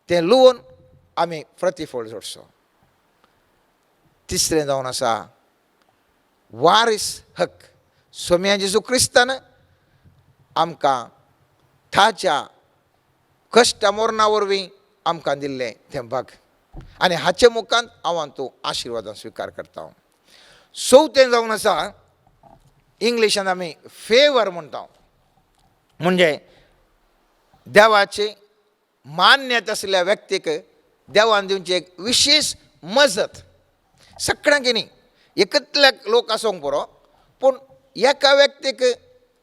तें लुवून आमी प्रतिफळ जोडचो. तिसरें जावन आसा वारीस हक. सोम्या जेजू क्रिस्तान आमकां ताच्या कश्टा मोरणा वरवीं आमकां दिल्लें तें भाग आनी हाचे मुखांत हांव तूं आशिर्वादां स्विकार करता. चवथें जावन आसा इंग्लिशान आमी फेवर म्हणटा. म्हणजे देवाचे मान्यता असलेल्या व्यक्तीक देवान दिवची एक विशेष मजत सगळ्यांक न्ही एकतल्या लोक आसूंक पुरो पूण एका व्यक्तीक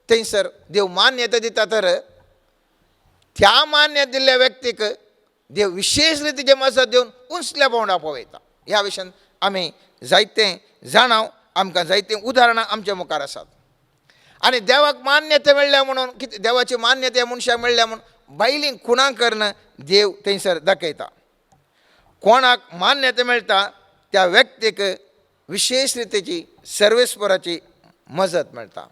थंयसर देव मान्यता दिता तर त्या मान्यता दिल्ल्या व्यक्तीक देव विशेष रितीचे मजत दिवन उंचल्या पावंडा पळयता. ह्या विशयान आमी जायते जाणाव, आमकां जायते उदाहरणां आमच्या मुखार आसात. आनी देवाक मान्यता मेळ्ळ्या म्हणून कितें देवाची मान्यता ह्या मनशाक मेळ्ळ्या म्हणून बायलींक खुणां करणं देव थंयसर दाखयता. कोणाक मान्यता मेळटा त्या व्यक्तीक विशेष रितीची सर्वेस्पराची मजत मेळटा.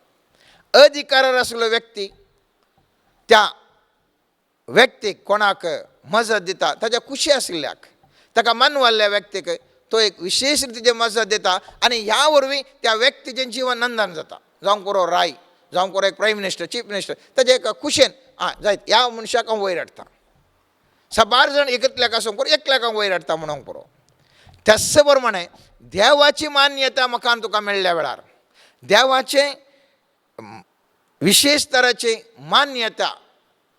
अधिकारार आसलो व्यक्ती त्या व्यक्तीक कोणाक मजत दिता ताच्या खुशी आशिल्ल्याक ताका मानवाल्ल्या व्यक्तीक तो एक विशेष रितीची मजत दिता आनी ह्या वरवीं त्या व्यक्तीचें जिवन नंदन जाता. जावंक पुरो राय, जावंक पुरो एक प्रायम मिनिस्टर, चीफ मिनिस्टर, ताच्या एका खुशेन जायत ह्या मनशाक हांव वयर हाडटा. 12 जाण एकतल्याक आसूंक पुरो एकल्याक हांव वयर हाडटा म्हणूंक पुरो. त्याच प्रमाणे देवाची मान्यता म्हाका तुका मेळ्ळ्या वेळार देवाचे विशेष तराची मान्यता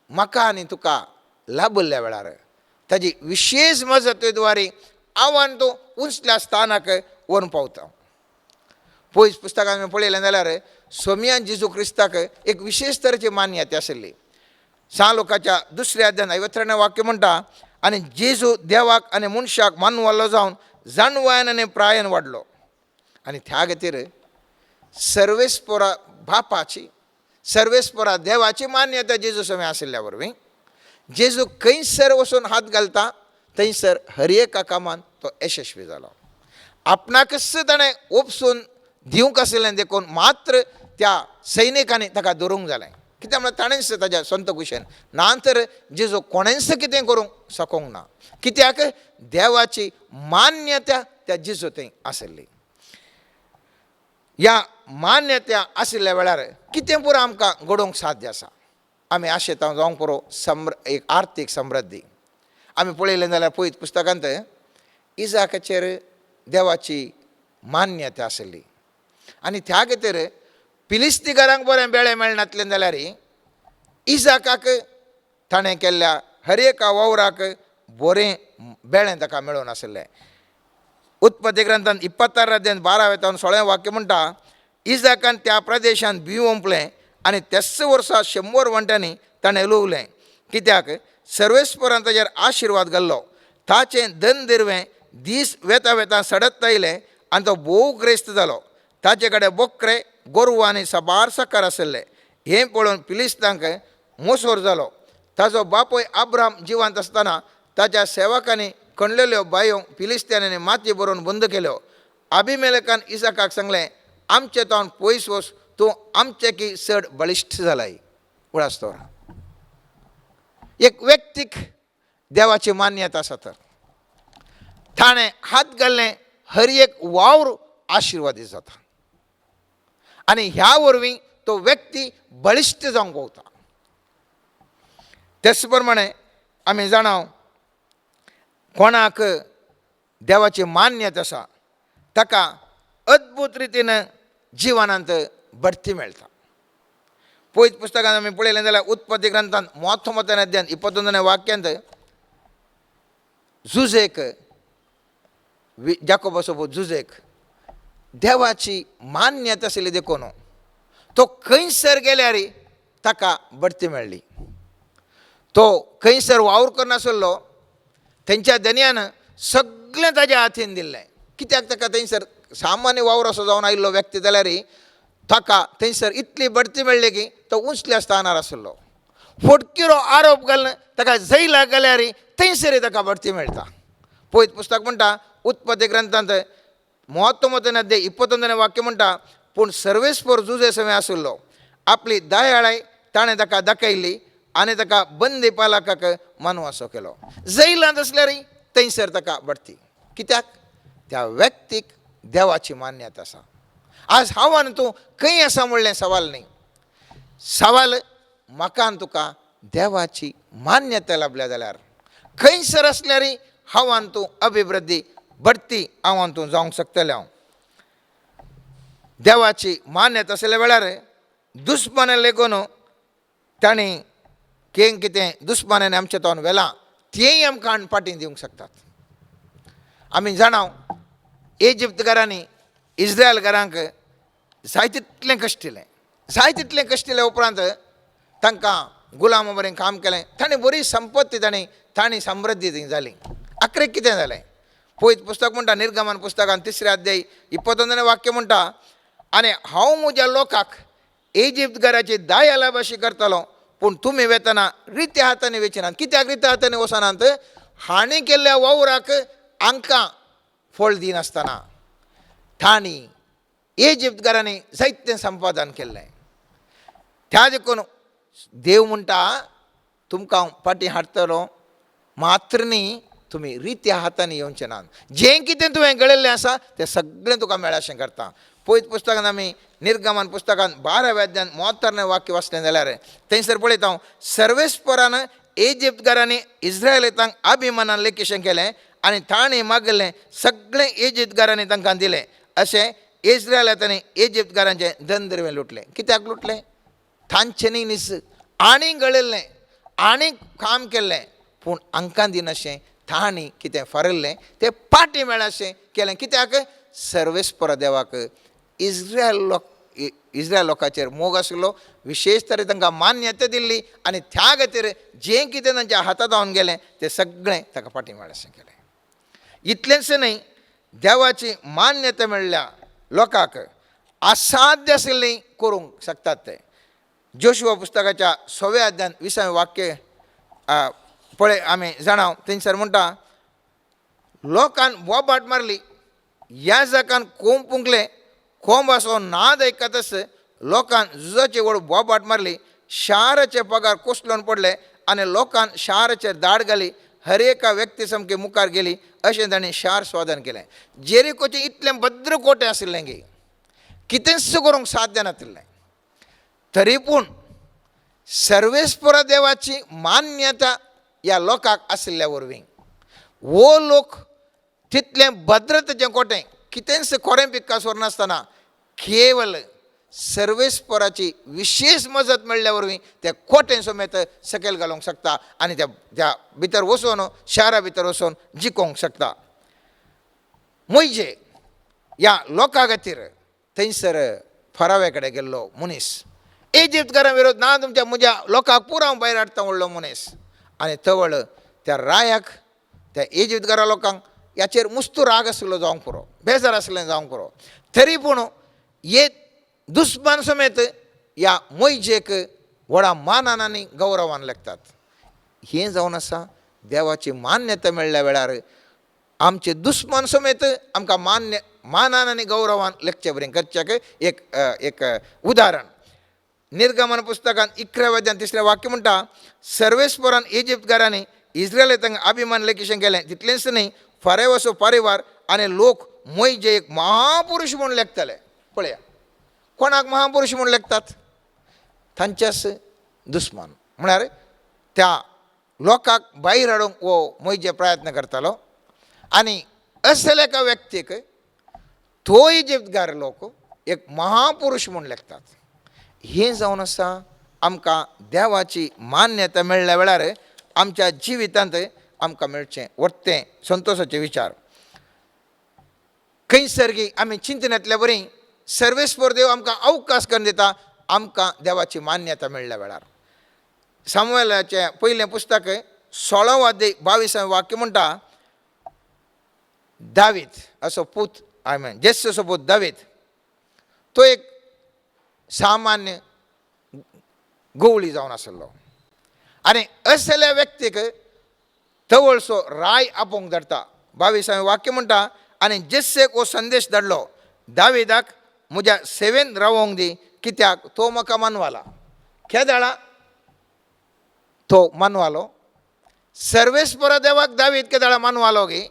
म्हाका आनी तुका लाभल्ल्या वेळार ताजी विशेष मजते द्वारे आव्हान तो उंचल्या स्थानाक व्हरून पावता. पयस पुस्तकांत आमी पळयलें जाल्यार स्वामियान जेजू क्रिस्ताक एक विशेष तरेची मान्यता आशिल्ली. 6 लोकाच्या 2 अध्यायान 53 वाक्य म्हणटा, आनी जेजू देवाक आनी मनशाक मानवालो जावन जाणवयान आनी प्रायान वाडलो. आनी त्या खातीर सर्वेस्परा बापाची सर्वेस्परा देवाची मान्यता जेजू समय आशिल्ल्या वरवीं जेजू खंयसर वचून हात घालता थंयसर हर एका कामान तो यशस्वी जालो. आपणाकच ताणें ओपसून दिवंक आशिल्लें देखून मात्र त्या सैनिकांनी ताका धरूंक जालें. कित्याक म्हळ्यार ताणेंच ताच्या संत कुशेन नांतर जेजू कोणेंच कितें करूंक शकूंक ना. कित्याक देवाची मान्यता त्या जेजू थंय आशिल्ली. ह्या मान्यता आशिल्ल्या वेळार कितें पुरो आमकां घडोवंक साध्य आसा. आमी आशेता जावंक पुरो एक आर्थीक समृद्धी. आमी पळयलें जाल्यार पळयत पुस्तकांत इजाकाचेर देवाची मान्यता आशिल्ली आनी त्या खातीर फिलिस्तीकारांक बरें बेळें मेळनातलें जाल्यार इजाकाक ताणें केल्ल्या हर एका वावराक बरें बेळें ताका मेळून आशिल्लें. उत्पत्ती ग्रंथांत 26 अध्यायान 12 16 वाक्य म्हणटा, इजाकान त्या प्रदेशांत भिव ओंपलें आनी त्याच वर्सा 100 वंट्यांनी ताणें लुवलें. कित्याक सर्वेस्परान ताचेर आशिर्वाद घाल्लो. ताचें धन दिरवें दीस वेता वेता सडत आयलें आनी तो भोव ग्रेस्त जालो. ताचे कडेन बोकरे गोरवां आनी साबार साकार आशिल्ले. हें पळोवन फिलिस्तांक मोसोर जालो. ताचो बापूय अब्राम जिवंत आसतना ताच्या सेवकांनी खणलेल्यो बांयो फिलिस्त्यांनी माती भरून बंद केल्यो. अभिमेलेकान इसाकाक सांगलें, आमचे तोंड पयस वच, तूं आमचे की चड बळिश्ट जालाय. उडास्तो एक व्यक्तीक देवाची मान्यता आसा तर ताणें हात घाल्लें हर एक वावर आशिर्वादीत जाता आनी ह्या वरवीं तो व्यक्ती बळिश्ट जावंक पावता. तेच प्रमाणे आमी जाणाव कोणाक देवाची मान्यता आसा ताका अद्भुत रितीन जिवनांत बढती मेळटा. पयत पुस्तकांत आमी पळयलें जाल्यार उत्पत्ती ग्रंथांत 39 अध्यायान 21 वाक्यांत जुजेक जाकोबा सोबत जुजेक देवाची मान्यता आशिल्ली देखून तो खंयसर गेल्यार ताका बढती मेळ्ळी. तो खंयसर वावर करनासलो तेंच्या धन्यान सगळें ताज्या हातीन दिल्लें. कित्याक ताका थंयसर सामान्य वावर असो जावन आयिल्लो व्यक्ती जाल्यार ताका थंयसर इतली बढती मेळ्ळी की तो उंचल्या स्थानार आसलो. फटकिरो आरोप घालून ताका जैलाक गेल्यार थंयसर ताका बढती मेळटा. पळयत पुस्तक म्हणटा उत्पत्ती ग्रंथांत 39 अध्याय 21 वाक्य म्हणटा, पूण सर्वेस्पर जुजे समय आशिल्लो. आपली दयाळाय ताणें ताका दाखयली आनी ताका बंदी पालकाक मानवासो केलो. जैलांत आसल्यार थंयसर ताका बढती. कित्याक त्या व्यक्तीक देवाची मान्यता आसा. आज हांव आनी तूं खंय आसा म्हणलें सवाल न्ही. सवाल म्हाका आनी तुका देवाची मान्यता लाभल्या जाल्यार खंयसर आसल्यार हांव आनी तूं अभिवृद्धी बढती हांव आनी तूं जावंक शकतलें. हांव देवाची मान्यता आसल्या वेळार दुस्मना लेगून तांणी केंग कितें दुस्मानान आमच्या तोंड वेलां तेंय आमकां आडपाटीं दिवंक शकतात. आमी जाणाव इजिप्तकारांनी इस्रायलकारांक जाय तितलें कश्ट दिलें उपरांत तांकां गुलाम बरें काम केलें. ताणें बरी संपत्ती ताणी समृद्धी थंय जाली. आखरेक कितें जालें पळयत पुस्तक म्हणटा निर्गमन पुस्तकान 3 अध्याय 21 वाक्य म्हणटा आनी हांव म्हज्या लोकाक इजिप्तकाराची दाय भाशी करतलो पूण तुमी वेतना रित्या हातांनी वेचिनात. कित्याक रित्या हातांनी वचनात हांणी केल्ल्या वावराक हांकां फळ दिनासतना तांणी इजिप्तकारांनी जायतें संपादन केल्लें. त्या देखून देव म्हणटा तुमकां हांव फाटीं हाडटलो मात्र न्ही तुमी रित्या हातांनी येवचें नात. जें कितें तुवें गळयल्लें आसा तें सगळें तुका मेळाशें करता. पळयत पुस्तकान आमी निर्गमन पुस्तकान 12व्या अध्यायान 72 वाक्य वाचलें जाल्यार थंयसर पळयता हांव सर्वेस्परान इजिप्तकारांनी इस्रायलितांक अभिमानान लेखीशें केलें आनी ताणें मागिल्लें सगळें इजिप्तकारांनी तांकां दिलें. अशें इस्रायलांनी इजिप्तकारांचें धनदर्वें लुटलें. कित्याक लुटलें? तांचें न्ही निस आनी गळयल्लें आनी काम केल्लें पूण हांकां दिनाशें तांणी कितें फरयल्लें तें पाटी मेळाशें केलें. कित्याक सर्वेस्पर देवाक इस्रायल लोकांचेर मोग आशिल्लो. विशेश तरेन तांकां मान्यता दिल्ली आनी त्या खातीर जें कितें तांच्या हातांत रावन गेलें तें सगळें ताका फाटीं मेळाशें केलें. इतलेंच न्ही देवाची मान्यता मेळ्ळ्या लोकांक असाध्य आशिल्लीं करूंक शकतात ते. जोशुआ पुस्तकाच्या 6व्या अध्यायान 20वें वाक्य पळय आमी जाणाव थंयसर म्हणटा लोकान बोबाट मारली याजकान कोंब पुंकलें कोंबाचो नाद आयकतच लोकान झुजाचे व्हड बोबाट मारली शाराचे पगार कोसळून पडले आनी लोकान शाराचेर दाड घाली हर एका व्यक्ती सामके मुखार गेली अशें ताणें शार स्वाधीन केलें. जेरिकोचें इतलें भद्र कोटे आशिल्लें गे कितेंच करूंक साध्य नाशिल्लें तरी पूण सर्वेस्पर देवाची मान्यता ह्या लोकांक आशिल्ल्या वरवीं वो लोक तितलें भद्रतेचें कोटें कितेंच खोरें पिकासोर नासतना केवल सर्वेस्पराची विशेष मजत मेळ्ळ्या वरवीं तें कोटें समेत सकयल घालूंक शकता आनी त्या भितर वचून शारा भितर वचून जिखोवंक शकता. मोइजे ह्या लोकां खातीर थंयसर फरावे कडेन गेल्लो मनीस इजिप्तकारां विरोध ना तुमच्या म्हज्या लोकांक पुरो हांव भायर हाडटा म्हणलो मनीस आनी तवळ त्या रायाक त्या इजिप्तकारा लोकांक ह्याचेर मुस्तू राग आशिल्लो जावंक पुरो बेजार आशिल्लें जावंक पुरो तरी पूण हे दुस्मान समेत ह्या मोइजेक व्हडा मानान आनी गौरवान लेखतात. हें जावन आसा देवाची मान्यता मेळ्ळ्या वेळार आमचे दुस्मान समेत आमकां मानान आनी गौरवान लेखचें बरें करच्याक एक उदाहरण निर्गमन पुस्तकान 11व्या अध्यायान 3 वाक्य म्हणटा सर्वेस्परान इजिप्तकारांनी इस्रायलितांक अभिमान लेखीशें केलें. तितलेंच न्ही फरेवसो परिवार आनी लोक मोइजे एक महापुरुश म्हूण लेखताले. पळया कोणाक महापुरुश म्हूण लेखतात? तांच्याच दुस्मान म्हळ्यार त्या लोकांक भायर हाडूंक वो मोइजे प्रयत्न करतालो आनी असले एका व्यक्तीक तो इजिप्तकार लोक एक महापुरुश म्हूण लेखतात. हें जावन आसा आमकां देवाची मान्यता मेळ्ळ्या वेळार आमच्या जिवितांत आमकां मेळचें वर्तें संतोशाचे विचार. खंयसर आमी चिंतनांतल्या बरी सर्वेस्पर देव आमकां अवकाश करून दिता आमकां देवाची मान्यता मेळ्ळ्या वेळार. सामुएलाचें पयलें पुस्तक 16 अध्याय 22 वाक्य म्हणटा दावीद असो पूत जेस्सो पूत दावीद तो एक सामान्य गवळी जावन आसलो आनी असल्या व्यक्तीक तवळसो राय आपोवंक धाडटा. 22वें वाक्य म्हणटा आनी जेस्सेक हो संदेश धाडलो दाविदाक म्हज्या सेवेन रावोंक दी कित्याक तो म्हाका मानवाला. केदाळा तो मानवालो सर्वेस्पर देवाक दावीद केदाळा मानवालो गे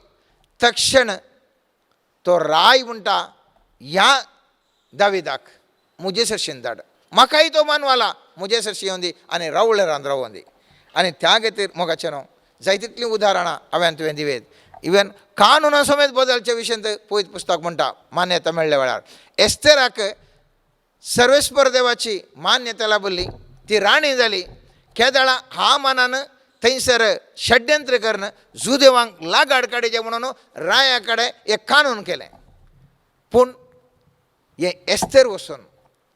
तक्षण तो राय म्हणटा ह्या दाविदाक मुजे सरशेन धाड म्हाकाय तो मानवाला मुजे सरशी येवन दी आनी रावळे रावन रावोन दी. आनी त्या खातीर मोगाचें न्हू जाय तितलीं उदाहरणां हांवें तुवें दिवेत. इवन कानुना समेत बदलच्या विशयांत पळयत पुस्तक म्हणटा मान्यता मेळ्ळ्या वेळार एस्तेराक सर्वेस्पर देवाची मान्यता लाभली ती राणी जाली केदाळा हा मानानं थंयसर षड्यंत्र करणं जुदेवांक लागाड काडचे म्हणून रायाकडे एक कानून केलें. पूण हे एस्तेर वचून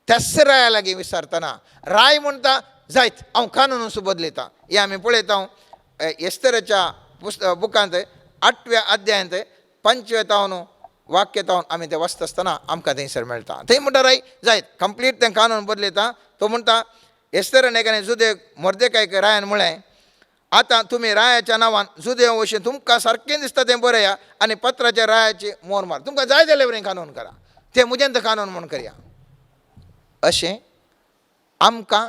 त्याच राया लागीं विचारतना राय म्हणटा जायत हांव कानून असो बदलयता. हे आमी पळयता एस्तेराच्या बुकांत 8व्या अध्यायांत 25वें वाक्यतावन आमी तें वाचता आसतना आमकां थंयसर मेळटा. थंय म्हणटा राय जायत कंप्लीट तें कानून बदलयता. तो म्हणटा एस्तेरान एकाने जुदे मोर्देकायक रायान म्हळें आतां तुमी रायाच्या नांवान जुदे वशेन तुमकां सारकें दिसता तें बरया आनी पत्राच्या रायाची मोर मार. तुमकां जाय जाल्यार बरें कानून करा, तें मुजेंत कानून म्हूण करया. अशें आमकां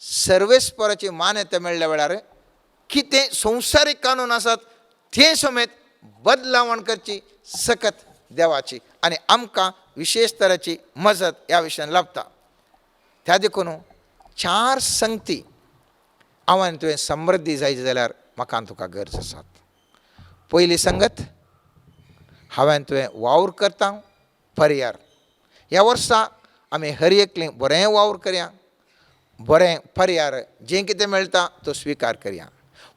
सर्वेस्पराची मान्यता मेळ्ळ्या वेळार कितें संवसारीक कानून आसात ते समेत बदलावण करची सकत देवाची आनी आमकां विशेश तराची मजत ह्या विशयान लाभता. त्या देखून 4 संगती हांवें तुवें समृद्धी जाय जाल्यार म्हाका तुका गरज आसात. पयली संगत हांवें तुवें वावर करता पर्यार. ह्या वर्सा आमी हर एकलें बरें वावर करया, बरें पर्यार जें कितें मेळटा तो स्विकार करया.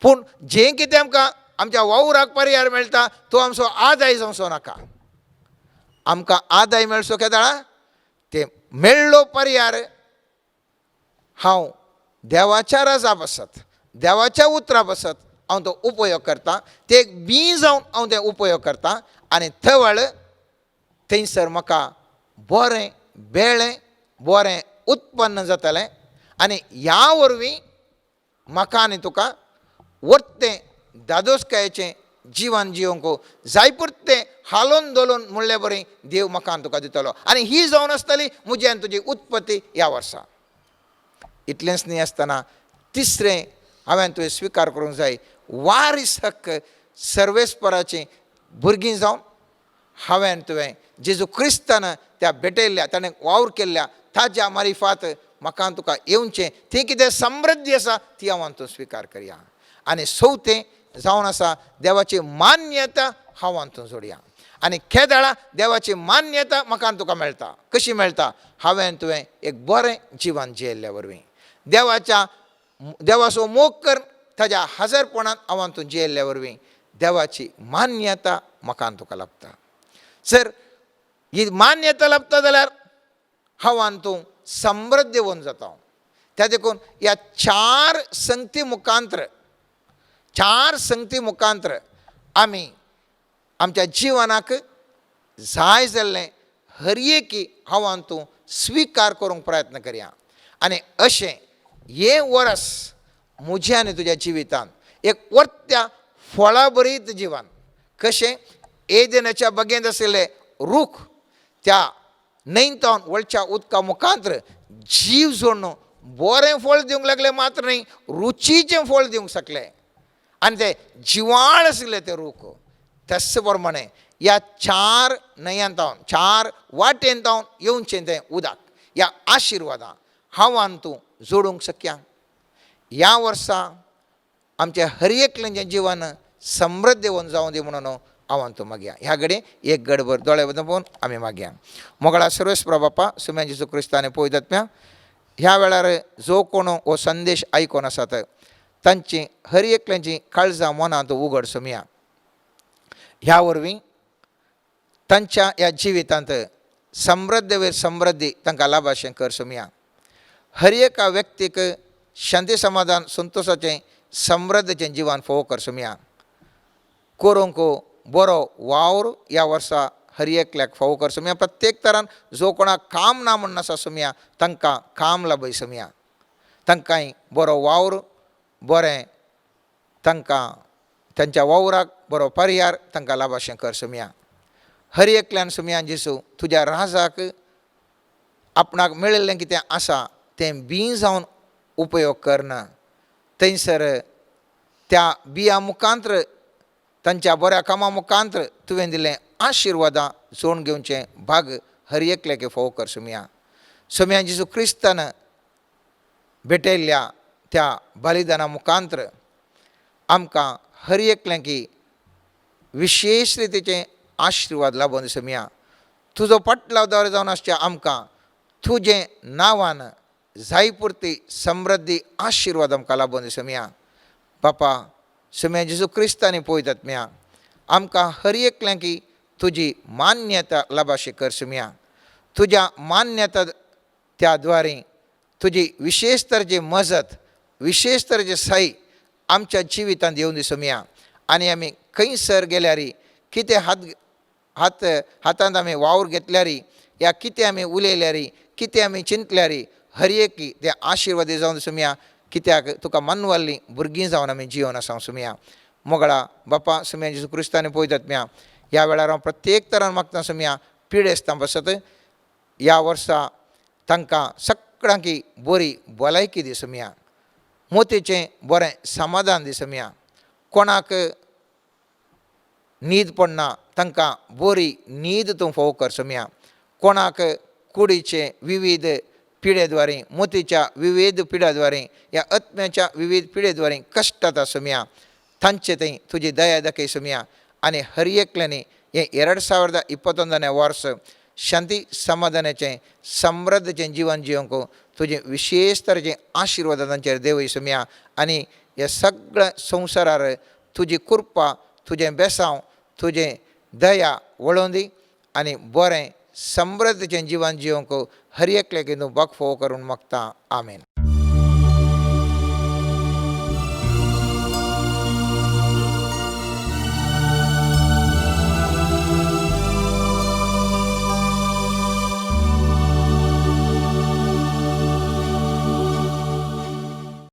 पूण जें कितें आमकां आमच्या वावराक पर्यार मेळटा तो आमचो आदाय जावचो नाका. आमकां आदाय मेळचो केदाळा ते मेळ्ळो पर्यार हांव देवाच्या राजा बसत देवाच्या उतरा बसत हांव तो उपयोग करता. ते एक बी जावन हांव तें उपयोग करता आनी थवळ थंयसर म्हाका बरें बेळें बरें उत्पन्न जातलें आनी ह्या वरवीं म्हाका आनी तुका वर्तें दादोसकायेचें जिवन जिवंक जाय पुरतें हालोवन दोलोवन म्हणलें बरें देव म्हाका तुका दितलो आनी ही जावन आसतली म्हजी आनी तुजी उत्पत्ती ह्या वर्सा. इतलेंच न्ही आसतना तिसरें हांवें तुवें स्विकार करूंक जाय वारीस हक्क सर्वेस्पराचीं भुरगीं जावन हांवें तुवें जेजू क्रिस्तान त्या भेटयल्ल्या ताणें वावर केल्ल्या ताज्या मारिफात म्हाका तुका येवचें थंय कितें समृद्धी आसा ती हांव तूं स्विकार करया. आनी चवथें जावन आसा देवाची मान्यता हांव तूं जोडया. आनी केदाळा देवाची मान्यता म्हाका तुका मेळटा. कशी मेळटा? हांवें तुवें एक बरें जिवन जियेल्ल्या वरवीं देवाचो मोग कर ताज्या हजरपणान हांव तूं जियेल्ल्या वरवीं देवाची मान्यता म्हाका तुका लाभता. जर ही मान्यता लाभता जाल्यार हांव तूं समृद्धीवन जाता. त्या देखून ह्या 4 संगती मुखांतर आमी आमच्या जिवनाक जाय जाल्लें हर एकी हांव तूं स्विकार करूंक प्रयत्न करया. आनी अशें हे वर्स म्हज्या आनी तुज्या जिवितांत एक वर्त्या फळां भरीत जिवन कशें एदेनाच्या बागेंत आशिल्लें रूख त्या न्हंयतावन वळच्या उदका मुखांतर जीव जोडून बरें फळ दिवंक लागलें मात्र न्ही रुचीचें फळ दिवंक शकलें आनी तें जिवाळ आशिल्लें तें रूख. तस प्रमाणें ह्या 4 न्हंयांतावन 4 वाटेंतावन येवचें तें उदक ह्या आशिर्वादां हांव तूं जोडूंक शकया. ह्या वर्सा आमचें हर एकलें जिवन समृद्धीवन जावं दी म्हणून हांव तूं मागया. ह्या घडये एक गडभर दोळे बंद पळोवन आमी मागया. मोगळा सर्वेस्पर बापा सुम्या जेजू क्रिस्तान पळयतात ह्या वेळार जो कोण हो संदेश आयकोन आसात तांची हर एकल्यांची काळजां मनां तूं उगड सुमया. ह्या वरवीं तांच्या ह्या जिवितांत समृद्धी वयर समृद्धी तांकां लाभाशें कर सुमया. हर एका व्यक्तीक शांती समाधान संतोशाचें समृद्धीचें जिवन फोव कर सुमया. करूंक बरो वावर ह्या वर्सा हर एकल्याक फावो कर सुमया. प्रत्येक तरान जो कोणाक काम ना म्हण आसा सुमया तांकां काम लाभय सुमया. तांकांय बरो वावर बरें तांकां तांच्या वावराक बरो पर्यार तांकां लाभाशें कर सुमया. हर एकल्यान सुमया जेसू तुज्या राजाक आपणाक मेळिल्लें कितें आसा तें बी जावन उपयोग करना. थंयसर त्या बिया मुखांतर तांच्या बऱ्या कामा मुखांतर तुवें दिलें आशिर्वादां जोडून घेवचें भाग हर एकल्याक फोव कर सुमया. सुमया जेजू क्रिस्तान भेटयल्ल्या त्या बलिदाना मुखांतर आमकां हर एकल्यांक विशेश रितीचें आशिर्वाद लाभून सुमया. तुजो पटलाव दर जावन आसचें आमकां तुजें नांवान जायपुरती समृद्धी आशीर्वाद आमकां लाबून दिसम्या. बापा सुम्या जेजू क्रिस्तांनी पळयतात म्या आमकां हर एकल्यां की तुजी मान्यता लाबाशी कर सुम्या. तुज्या मान्यता त्या द्वारे तुजी विशेष तरेची मजत विशेष तरेची सई आमच्या जिवितांत येवन दिसुम्या. आनी आमी खंयसर गेल्यार कितें हातांत आमी वावर घेतल्यार या कितें आमी उलयल्यार कितें आमी चिंतल्यार हर एक ते आशिर्वादी जावन दिसुम्या. कित्याक तुका मनवाल्लीं भुरगीं जावन आमी जिवन आसा सुम्या. मोगळा बापा सुम्या जेजू क्रिस्तांनी पळयतात म्या ह्या वेळार हांव प्रत्येक तरान मागता सुम्या पिडेस्तां बसत ह्या वर्सा तांकां सगळ्यांक बरी भलायकी दी सुम्या. मोतीचें बरें समाधान दी सुम्या. कोणाक न्हीद पडना तांकां बरी न्हीद तूं फोव कर सुम्या. कोणाक कुडीचे विविध पिडेद्वारे मोतीच्या विविध पिड्याद्वारे ह्या आत्म्याच्या विविध पिडेद्वारे कश्ट जाता सुम्या तांचे थंय तुजी दया दाखय सुम्या. आनी हर एकल्यानी हें 2021 वर्स शांती समाधानाचें समृद्धीचें जिवन जिवंक तुजें विशेष तरेचें आशिर्वाद तांचेर देवय सुम्या. आनी ह्या सगळ्या संवसारार तुजी कृपा तुजें बेसांव तुजें दया वळोवन दी आनी बरें समृद्धीचें जिवन जिवंक हर एकल्याक तूं बग फोव करून मागता. आमेन.